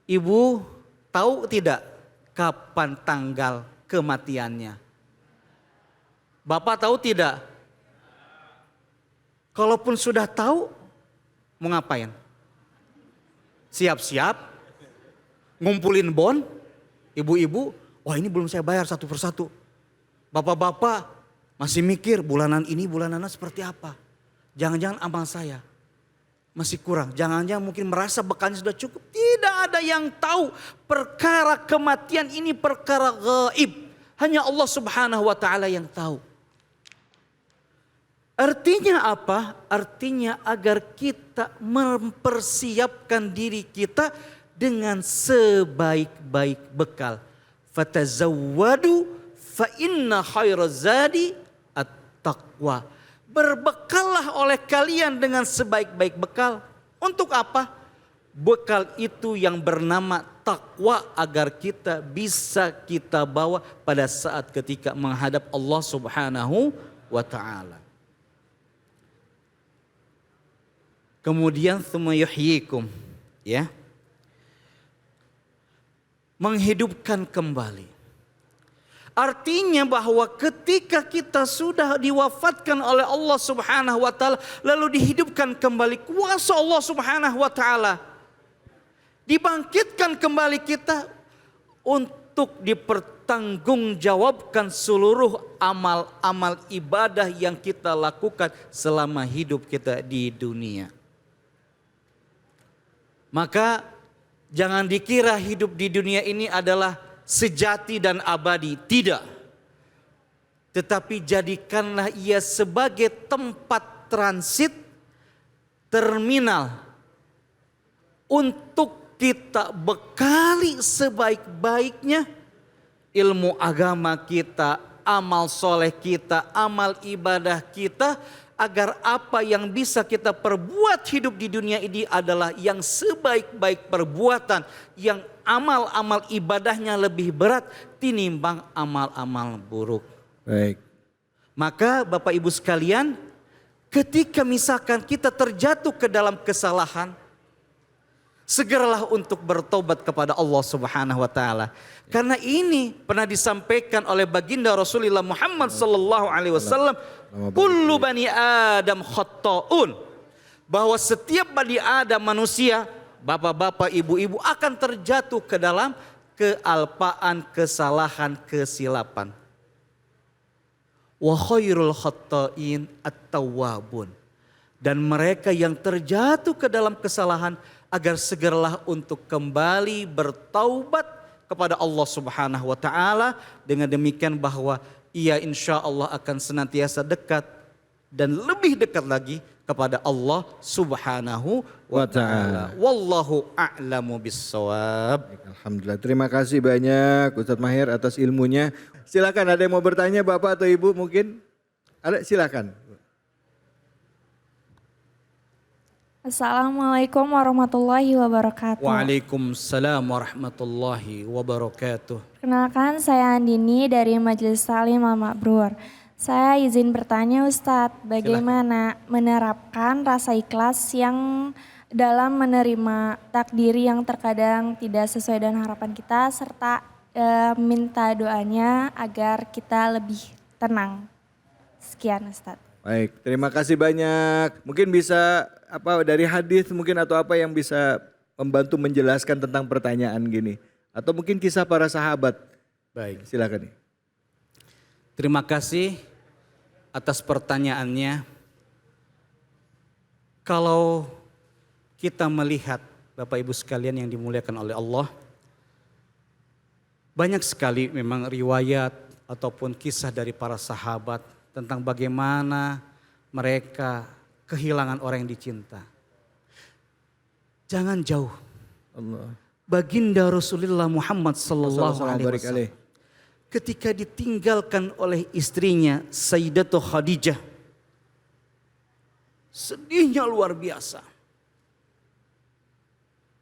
Ibu tahu tidak kapan tanggal kematiannya? Bapak tahu tidak? Kalaupun sudah tahu, mau ngapain? Siap-siap, ngumpulin bon, ibu-ibu, wah ini belum saya bayar satu persatu. Bapak-bapak masih mikir bulanan ini bulanan seperti apa. Jangan-jangan amal saya masih kurang. Jangan-jangan mungkin merasa bekalnya sudah cukup. Tidak ada yang tahu perkara kematian ini perkara gaib. Hanya Allah Subhanahu wa taala yang tahu. Artinya apa? Artinya agar kita mempersiapkan diri kita dengan sebaik-baik bekal. Fatazawwadu fa inna khairaz zadi at-taqwa. Berbekallah oleh kalian dengan sebaik-baik bekal. Untuk apa? Bekal itu yang bernama takwa agar kita bisa kita bawa pada saat ketika menghadap Allah Subhanahu wa taala. Kemudian tsumma yuhyikum, ya. Menghidupkan kembali. Artinya bahwa ketika kita sudah diwafatkan oleh Allah Subhanahu wa taala lalu dihidupkan kembali kuasa Allah Subhanahu wa taala, dibangkitkan kembali kita untuk dipertanggungjawabkan seluruh amal-amal ibadah yang kita lakukan selama hidup kita di dunia. Maka jangan dikira hidup di dunia ini adalah sejati dan abadi. Tidak. Tetapi jadikanlah ia sebagai tempat transit, terminal, untuk kita bekali sebaik-baiknya ilmu agama kita, amal soleh kita, amal ibadah kita, agar apa yang bisa kita perbuat hidup di dunia ini adalah yang sebaik-baik perbuatan, yang amal-amal ibadahnya lebih berat tinimbang amal-amal buruk. Baik. Maka Bapak Ibu sekalian, ketika misalkan kita terjatuh ke dalam kesalahan, segeralah untuk bertobat kepada Allah Subhanahu wa taala. Karena ini pernah disampaikan oleh baginda Rasulullah Muhammad sallallahu alaihi wasallam, kullu bani Adam khatta'un. Bahwa setiap bani Adam manusia, bapak-bapak, ibu-ibu akan terjatuh ke dalam kealpaan, kesalahan, kesilapan. Wa khairul khatta'in at-tawwabun. Dan mereka yang terjatuh ke dalam kesalahan agar segeralah untuk kembali bertaubat kepada Allah Subhanahu wa taala. Dengan demikian bahwa ia insya Allah akan senantiasa dekat dan lebih dekat lagi kepada Allah Subhanahu wa taala. Wallahu a'lamu bissawab. Alhamdulillah. Terima kasih banyak Ustadz Mahir atas ilmunya. Silakan, ada yang mau bertanya Bapak atau Ibu mungkin? Ada, silakan. Assalamualaikum warahmatullahi wabarakatuh. Waalaikumsalam warahmatullahi wabarakatuh. Kenalkan, saya Andini dari Majelis Talim Al-Mabrur. Saya izin bertanya Ustadz, bagaimana menerapkan rasa ikhlas yang dalam menerima takdir yang terkadang tidak sesuai dengan harapan kita, serta minta doanya agar kita lebih tenang. Sekian Ustadz. Baik, terima kasih banyak. Mungkin bisa dari hadis mungkin atau apa yang bisa membantu menjelaskan tentang pertanyaan gini, atau mungkin kisah para sahabat. Baik, silakan nih. Terima kasih atas pertanyaannya. Kalau kita melihat Bapak Ibu sekalian yang dimuliakan oleh Allah, banyak sekali memang riwayat ataupun kisah dari para sahabat tentang bagaimana mereka kehilangan orang yang dicinta. Jangan jauh. Allah. Baginda Rasulullah Muhammad sallallahu alaihi wasallam ketika ditinggalkan oleh istrinya Sayyidatul Khadijah, sedihnya luar biasa.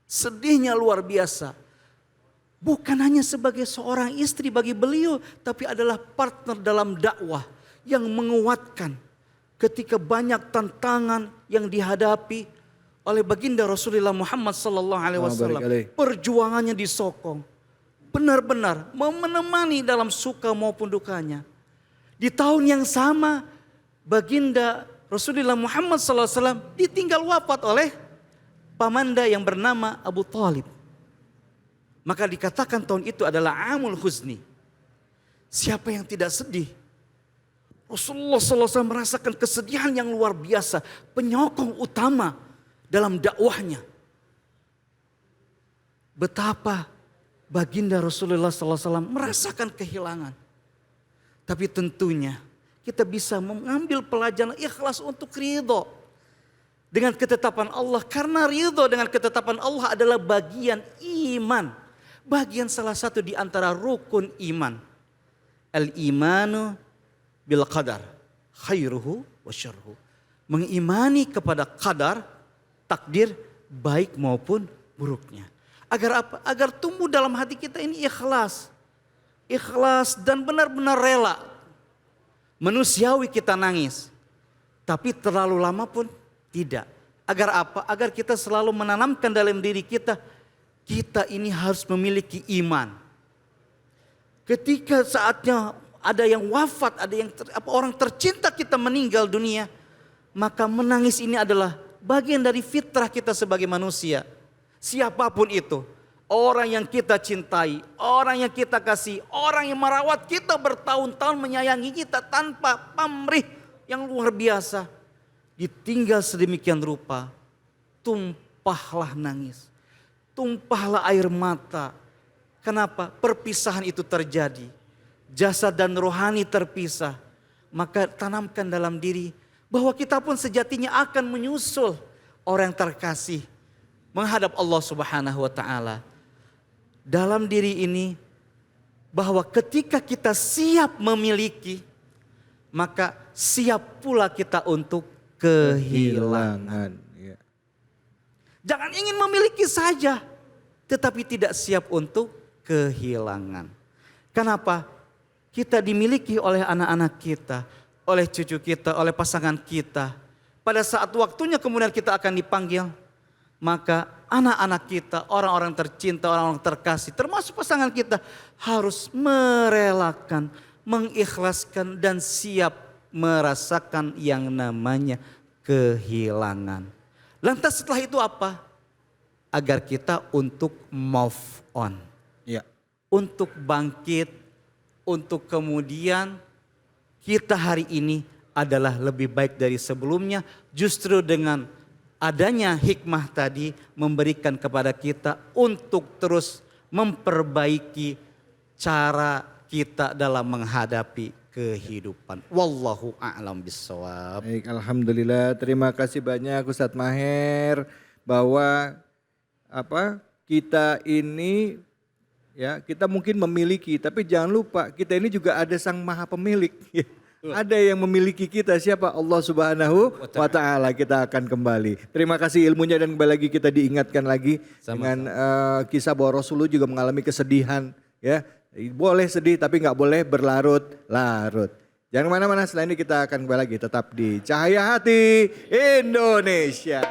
Sedihnya luar biasa. Bukan hanya sebagai seorang istri bagi beliau, tapi adalah partner dalam dakwah yang menguatkan ketika banyak tantangan yang dihadapi oleh baginda Rasulullah Muhammad sallallahu alaihi wasallam. Perjuangannya disokong. Benar-benar menemani dalam suka maupun dukanya. Di tahun yang sama baginda Rasulullah Muhammad sallallahu alaihi wasallam ditinggal wafat oleh pamanda yang bernama Abu Talib. Maka dikatakan tahun itu adalah amul huzni. Siapa yang tidak sedih? Rasulullah SAW merasakan kesedihan yang luar biasa. Penyokong utama dalam dakwahnya. Betapa baginda Rasulullah SAW merasakan kehilangan. Tapi tentunya kita bisa mengambil pelajaran ikhlas untuk ridho dengan ketetapan Allah. Karena ridho dengan ketetapan Allah adalah bagian iman. Bagian salah satu di antara rukun iman. Al-imanu bil qadar khairuhu wa syarruhu. Mengimani kepada qadar, takdir baik maupun buruknya. Agar apa? Agar tumbuh dalam hati kita ini ikhlas. Ikhlas dan benar-benar rela. Manusiawi kita nangis. Tapi terlalu lama pun tidak. Agar apa? Agar kita selalu menanamkan dalam diri kita, kita ini harus memiliki iman. Ketika saatnya ada yang wafat, ada yang orang tercinta kita meninggal dunia, maka menangis ini adalah bagian dari fitrah kita sebagai manusia. Siapapun itu, orang yang kita cintai, orang yang kita kasih, orang yang merawat kita bertahun-tahun, menyayangi kita tanpa pamrih yang luar biasa, ditinggal sedemikian rupa, tumpahlah nangis. tumpahlah air mata. Kenapa? Perpisahan itu terjadi. Jasad dan rohani terpisah. Maka tanamkan dalam diri bahwa kita pun sejatinya akan menyusul orang yang terkasih menghadap Allah Subhanahu wa taala. Dalam diri ini bahwa ketika kita siap memiliki, maka siap pula kita untuk kehilangan. Ya. Jangan ingin memiliki saja, tetapi tidak siap untuk kehilangan. Kenapa? Kita dimiliki oleh anak-anak kita, oleh cucu kita, oleh pasangan kita. Pada saat waktunya kemudian kita akan dipanggil, maka anak-anak kita, orang-orang tercinta, orang-orang terkasih, termasuk pasangan kita harus merelakan, mengikhlaskan dan siap merasakan yang namanya kehilangan. Lantas setelah itu apa? Agar kita untuk move on. Ya. Untuk bangkit, untuk kemudian kita hari ini adalah lebih baik dari sebelumnya. Justru dengan adanya hikmah tadi memberikan kepada kita untuk terus memperbaiki cara kita dalam menghadapi kehidupan. Wallahu a'lam bishawab. Baik, alhamdulillah. Terima kasih banyak Ustadz Maher bahwa kita ini ya, kita mungkin memiliki, tapi jangan lupa kita ini juga ada Sang Maha Pemilik. Ada yang memiliki kita, siapa? Allah Subhanahu wa taala. Kita akan kembali. Terima kasih ilmunya dan kembali lagi kita diingatkan lagi dengan kisah bahwa Rasulullah juga mengalami kesedihan, ya. Boleh sedih tapi nggak boleh berlarut-larut. Jangan kemana-mana, selain ini kita akan kembali lagi tetap di Cahaya Hati Indonesia.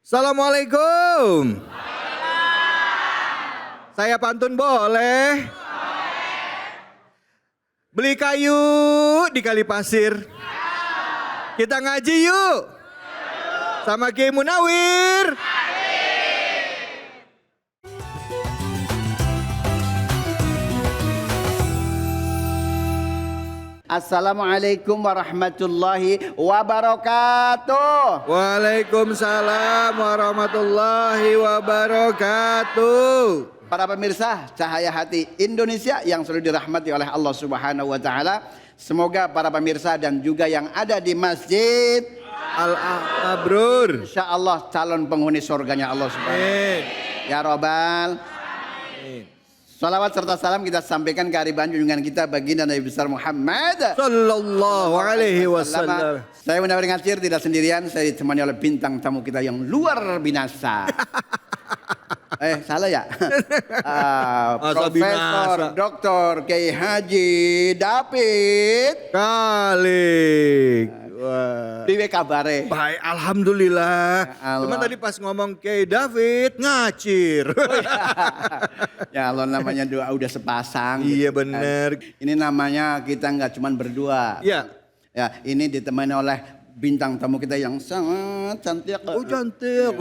Assalamualaikum. Saya pantun boleh? Beli kayu di kali pasir. Kita ngaji yuk. Sama Kiai Munawir. Assalamualaikum warahmatullahi wabarakatuh. Waalaikumsalam warahmatullahi wabarakatuh. Para pemirsa Cahaya Hati Indonesia yang selalu dirahmati oleh Allah Subhanahu wa taala. Semoga para pemirsa dan juga yang ada di Masjid Al-Mabrur, insyaallah calon penghuni surganya Allah Subhanahu wa taala. Ya Robbal. Salawat serta salam kita sampaikan ke hariban junjungan kita baginda Nabi besar Muhammad sallallahu alaihi wasallam. Saya Munawir Ngasir tidak sendirian, saya ditemani oleh bintang tamu kita yang luar binasa. Salah ya? Profesor Dr. Kiai Haji David Kalik. Wah. Piye kabare? Baik, alhamdulillah. Cuman tadi pas ngomong Kiai David ngacir. Ya Allah, namanya doa udah sepasang. Iya benar. Ini namanya kita nggak cuman berdua. Iya. Ya, ini ditemani oleh bintang tamu kita yang sangat cantik. Oh cantik.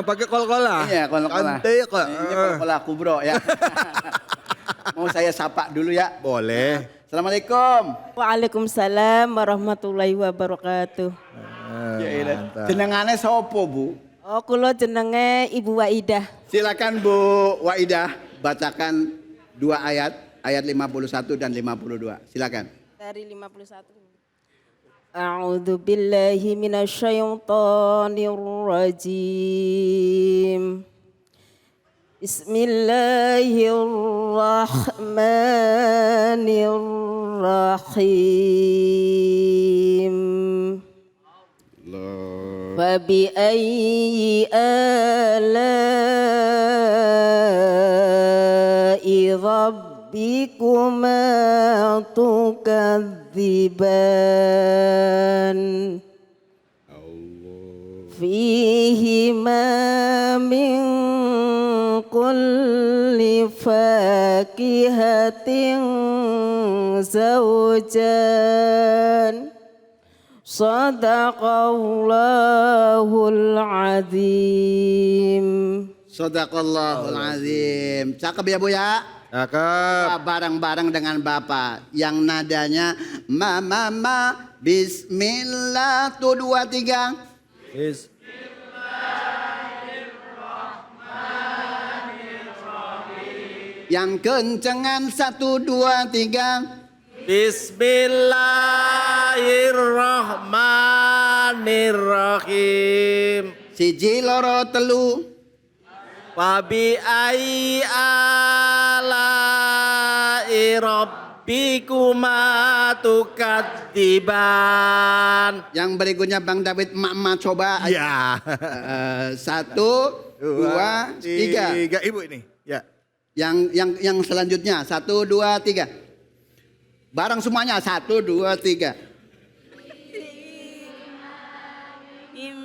Pakai kol-kola. Iya, kol-kola. Cantik. Ini kol-kola kubro ya. Mau saya sapa dulu ya? Boleh. Assalamualaikum. Waalaikumsalam warahmatullahi wabarakatuh. Jenengane sopo Bu? Oh, kula jenenge Ibu Waidah. Silakan Bu Waidah bacakan 2 ayat 51 dan 52. Silakan. Dari 51. A'udzu billahi minasyaitonir rajim. Bismillahirrahmanirrahim. Fabi ayyi ala'i rabbikuma tukadziban. Fihima min kulli fakihatin zawjan. Sadaqallahul azim. Sadaqallahul azim. Cakep ya Bu ya? Cakep. Bareng-bareng dengan Bapak yang nadanya ma bismillah tuh 2 3. Yang kencengan 1 2 3. Bismillahirrahmanirrahim. Siji loro telu. Wabi ai alai rabbikuma tukadziban. Yang berikutnya Bang David emak coba. Ya. 1 2 3. Ibu ini. Ya. Yang selanjutnya 1 2 3. Bareng semuanya 1 2 3. Min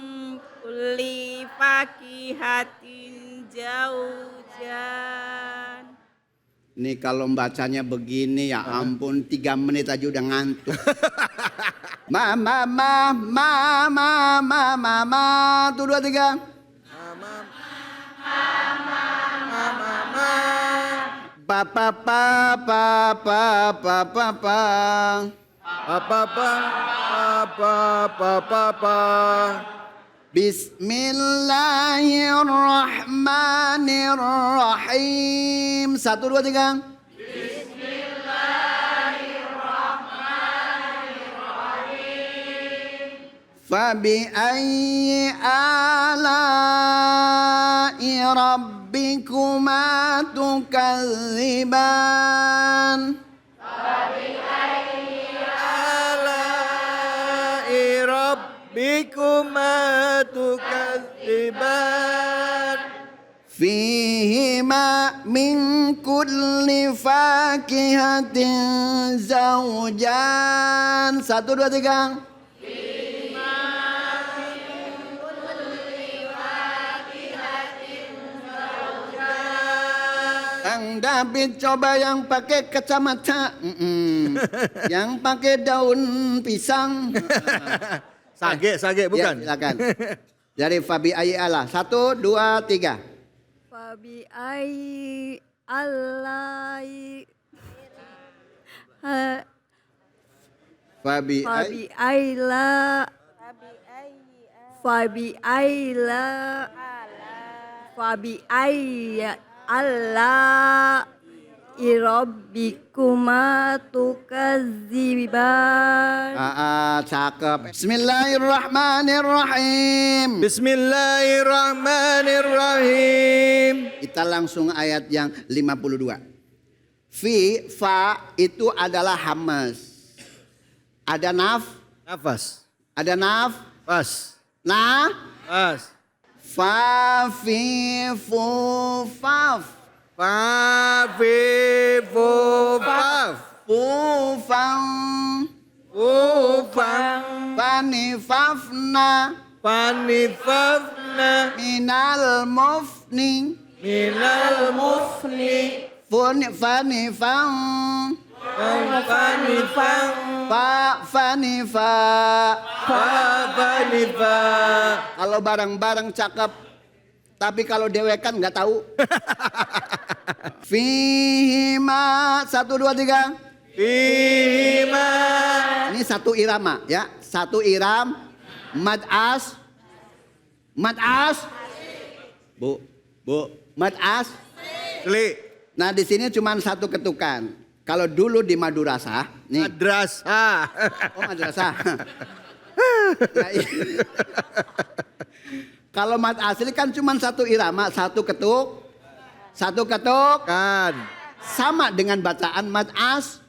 kulli fakihatin zawjan. Ini kalau bacanya begini ya ampun 3 menit aja udah ngantuk. Mama tuh 2 3. Bismillahirrahmanirrahim. 1 2 3. Bismillahirrahmanirrahim. Fabi ayyi ala'i rabbikuma tukadziban. Ala'i rabbikuma tukadziban. Fihima min kulli fakihatin zawjan. 1 2 3. Kang David coba yang pakai kacamata, yang pakai daun pisang. Sage bukan? Ya, silakan. Dari Fabi Ayi Allah. 1 2 3. Fabi ayyi alai Fabi Fabi ayla Fabi ayla Fabi ayya Allah irabbikuma tukadziban. Cakep. Bismillahirrahmanirrahim. Bismillahirrahmanirrahim. Kita langsung ayat yang 52. Fa itu adalah hamas. Ada Nafas. ada Pas. Pas. Fa fi fu faf. Fa fi fu faf. Fu fang. Fu fang. Fani fafna. Panifafna. Minal mufni. Minal mufni. Fani fang. Panifang. Fani fa. Panifa. Kalau bareng-bareng cakep. Tapi kalau dewekan nggak tahu. Fihima 1 2 3. Fihima. Ini 1 irama ya. 1 iram. Mad as. Bu. Mad as. Nah di sini cuma 1 ketukan. Kalau dulu di Madurasa, nih. Madrasah. Oh madrasah. Nah, kalau mad asli kan cuma 1 irama, 1 ketuk. 1 ketuk. Kan. Sama dengan bacaan mad as.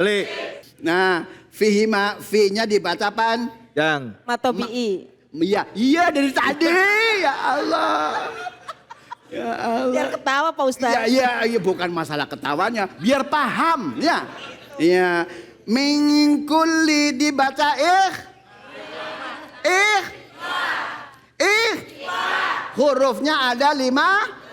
Li. Nah, fihima, fi-nya dibaca pan. Yang. Matobi'i. Iya dari tadi. Ya Allah. Ya Allah. Biar ketawa Pak Ustaz. Iya, bukan masalah ketawanya, biar paham ya. Iya. Min kulli dibaca hurufnya ada 5.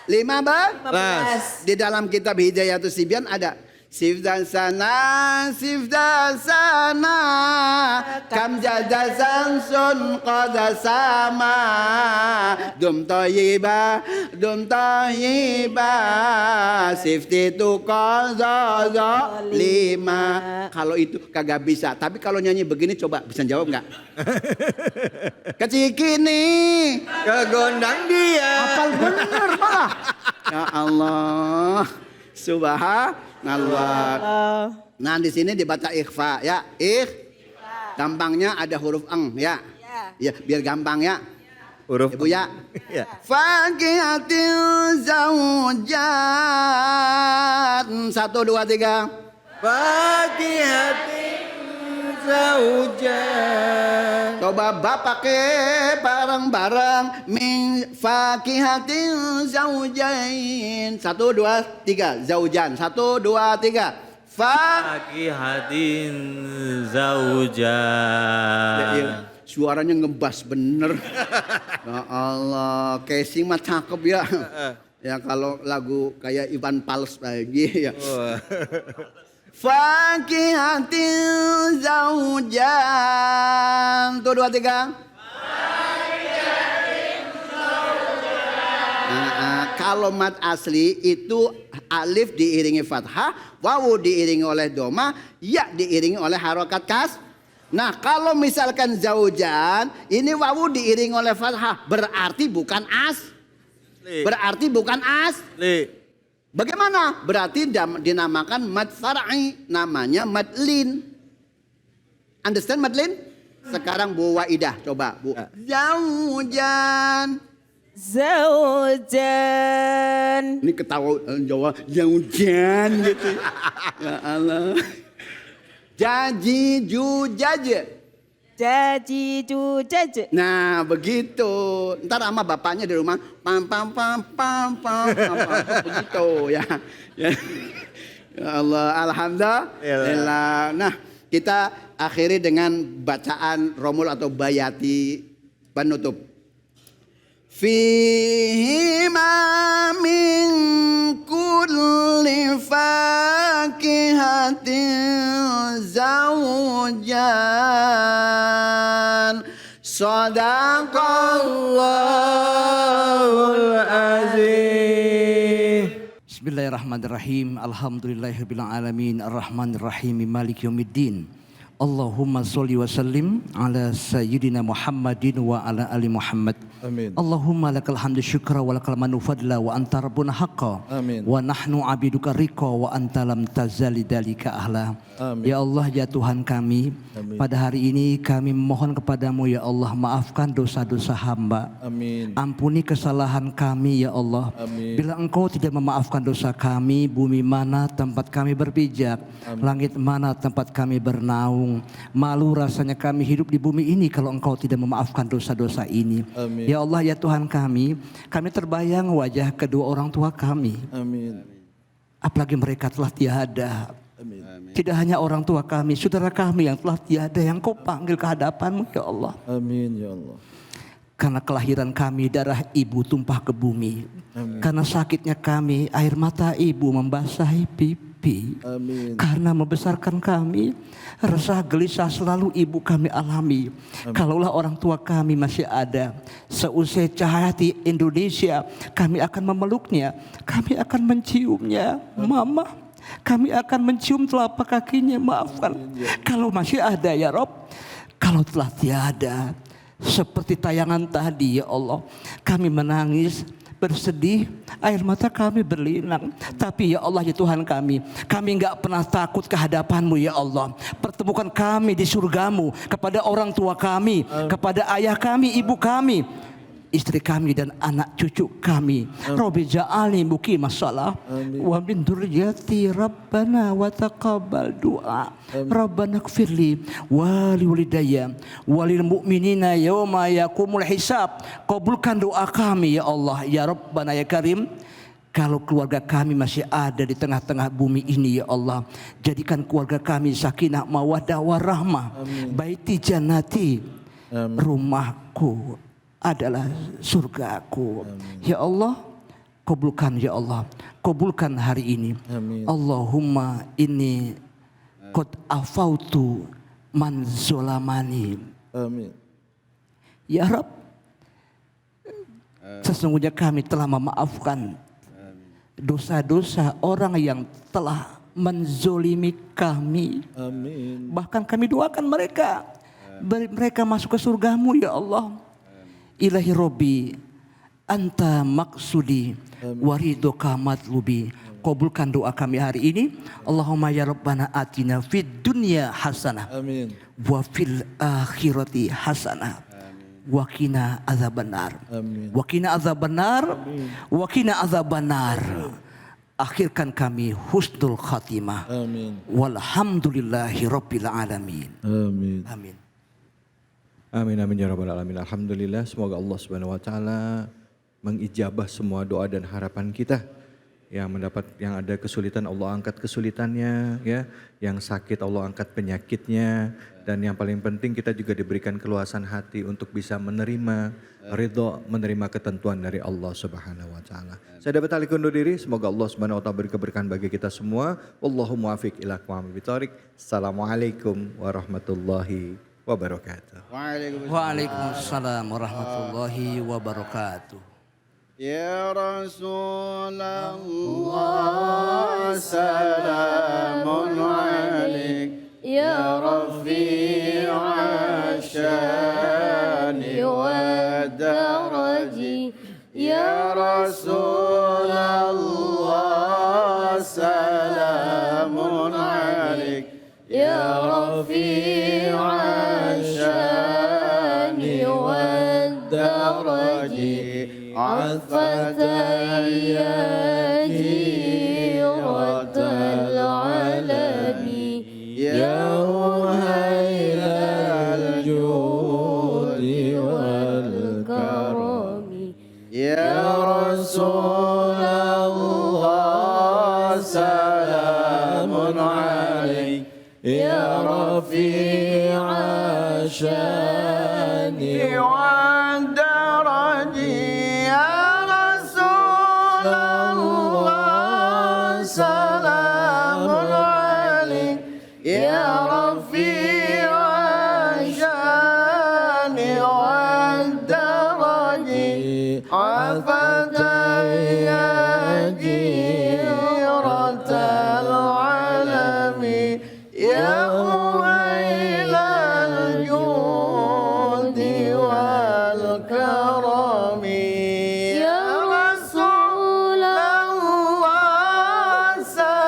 15. Di dalam kitab Hidayatus Sibyan ada Sifdan sana kam jadazan sun qada sama dum tayyiba sifti tu qada 5. Kalau itu kagak bisa, tapi kalau nyanyi begini coba bisa jawab enggak? Kecikini Kegondang dia. hafal bener malah. Ya Allah. Subhanallah. Nah, di sini dibaca ikhfa ya. Gampangnya ada huruf eng ya. Ya, biar gampang ya. Huruf Ibu ya. Ya. Fakihatil zaujat. 1 2 3. Fakihatin zaujan. Coba Bapak pakai bareng-bareng min fakihatin zaujain. 1 2 3 zaujan. 1 2 3. Fakihatin zaujan. Suaranya ngebas bener. Ya Allah, casing mah cakep ya. Ya kalau lagu kayak Iwan Fals lagi ya. Fakihatin zaujan. 1 2 3. Kalau mad asli itu alif diiringi fathah, wawu diiringi oleh doma, ya diiringi oleh harokat kas. Nah kalau misalkan zaujan, ini wawu diiringi oleh fathah, berarti bukan berarti bukan asli. Bagaimana? Berarti dinamakan mad far'i, namanya madlin. Understand madlin? Sekarang Bu Waidah coba Bu. Zaujan. Zaujan. Ini ketawa Jawa, zaujan gitu. Ya Allah. Jaji jujaje. Jaji jujaj. Nah begitu. Ntar sama bapaknya di rumah pam begitu ya. Ya Allah, alhamdulillah. Nah kita akhiri dengan bacaan Romul atau Bayati penutup. Fihima min kulli fakihatin zaujan. Sadaqallahul azim. Bismillahirrahmanirrahim. Alhamdulillahirabbil alamin arrahmanirrahim maliki yaumiddin. Allahumma sholli wa sallim ala sayyidina Muhammadin wa ala ali Muhammad. Amin. Allahumma lakal hamdu syukra wa lakal manu fadla wa anta rabbuna haqqa. Amin. Wa nahnu abiduka riqa wa anta lam tazali dalika ahla. Amin. Ya Allah ya Tuhan kami, Amin. pada hari ini kami memohon kepadamu ya Allah, maafkan dosa-dosa hamba. Amin. Ampuni kesalahan kami ya Allah. Amin. Bila Engkau tidak memaafkan dosa kami, bumi mana tempat kami berpijak, langit mana tempat kami bernaung. Malu rasanya kami hidup di bumi ini kalau Engkau tidak memaafkan dosa-dosa ini. Amin. Ya Allah ya Tuhan kami terbayang wajah kedua orang tua kami. Amin. Apalagi mereka telah tiada. Amin. Tidak hanya orang tua kami, saudara kami yang telah tiada, yang Kau panggil ke hadapan-Mu ya Allah. Amin ya Allah. Karena kelahiran kami darah ibu tumpah ke bumi. Amin. Karena sakitnya kami air mata ibu membasahi pipi. Amin. Karena membesarkan kami resah gelisah selalu ibu kami alami. Kalaulah orang tua kami masih ada, seusai cahaya di Indonesia, kami akan memeluknya, kami akan menciumnya. Mama, kami akan mencium telapak kakinya. Maafkan kalau masih ada ya Rob. Kalau telah tiada, seperti tayangan tadi ya Allah, kami menangis, bersedih, air mata kami berlinang. Tapi ya Allah ya Tuhan kami enggak pernah takut ke hadapan-Mu ya Allah. Pertemukan kami di surga-Mu, kepada orang tua kami, kepada ayah kami, ibu kami, istri kami dan anak cucu kami. Rabbi ja'alni muqimas shalah wa min dzurriyyati rabbana wa taqabbal du'a. Rabbana ighfirli wa liwalidayya walil mu'minina yauma yaqumul hisab. Kabulkan doa kami ya Allah ya Rabbana ya Karim. Kalau keluarga kami masih ada di tengah-tengah bumi ini ya Allah, jadikan keluarga kami sakinah mawaddah warahmah. Baiti jannati, rumahku adalah surgaku. Ya Allah, Kabulkan ya Allah, kabulkan hari ini. Amin. Allahumma inni qad afautu man zolamani. Amin. Ya Rab, sesungguhnya kami telah memaafkan dosa-dosa orang yang telah menzolimi kami. Amin. Bahkan kami doakan mereka, mereka masuk ke surgamu ya Allah. Ilahi Robbi, anta maksudi waridoka matlubi. Kabulkan doa kami hari ini. Allahumma ya Rabbana atina fid dunya hasanah. Amin. Wa fil akhirati hasanah. Wa qina azabannar. Amin. Wa qina azabannar. Wa qina azabannar. Akhirkan kami husnul khatimah. Amin. Walhamdulillahi rabbil alamin. Amin. Amin. Amin amin ya rabbal alamin. Alhamdulillah, semoga Allah Subhanahu wa taala mengijabah semua doa dan harapan kita. Yang ada kesulitan Allah angkat kesulitannya, ya. Yang sakit Allah angkat penyakitnya, dan yang paling penting kita juga diberikan keluasan hati untuk bisa menerima ridho, menerima ketentuan dari Allah Subhanahu wa taala. Saya dapat alih undur diri, semoga Allah Subhanahu wa taala beri keberkahan bagi kita semua. Wallahu muwaffiq ila aqwamit thoriq. Assalamualaikum warahmatullahi wabarakatuh. Waalaikumsalam warahmatullahi wabarakatuh. Ya Rasulullah salamun alaik ya rafi'a syani wa daraji ya Rasulullah salamun alaik ya rafi'a syani wa daraji عفت يا جيرة العلم يا وهيل الجود والكرم يا رسول الله سلام عليك يا رفيع الشان والدرج سلام عليك يا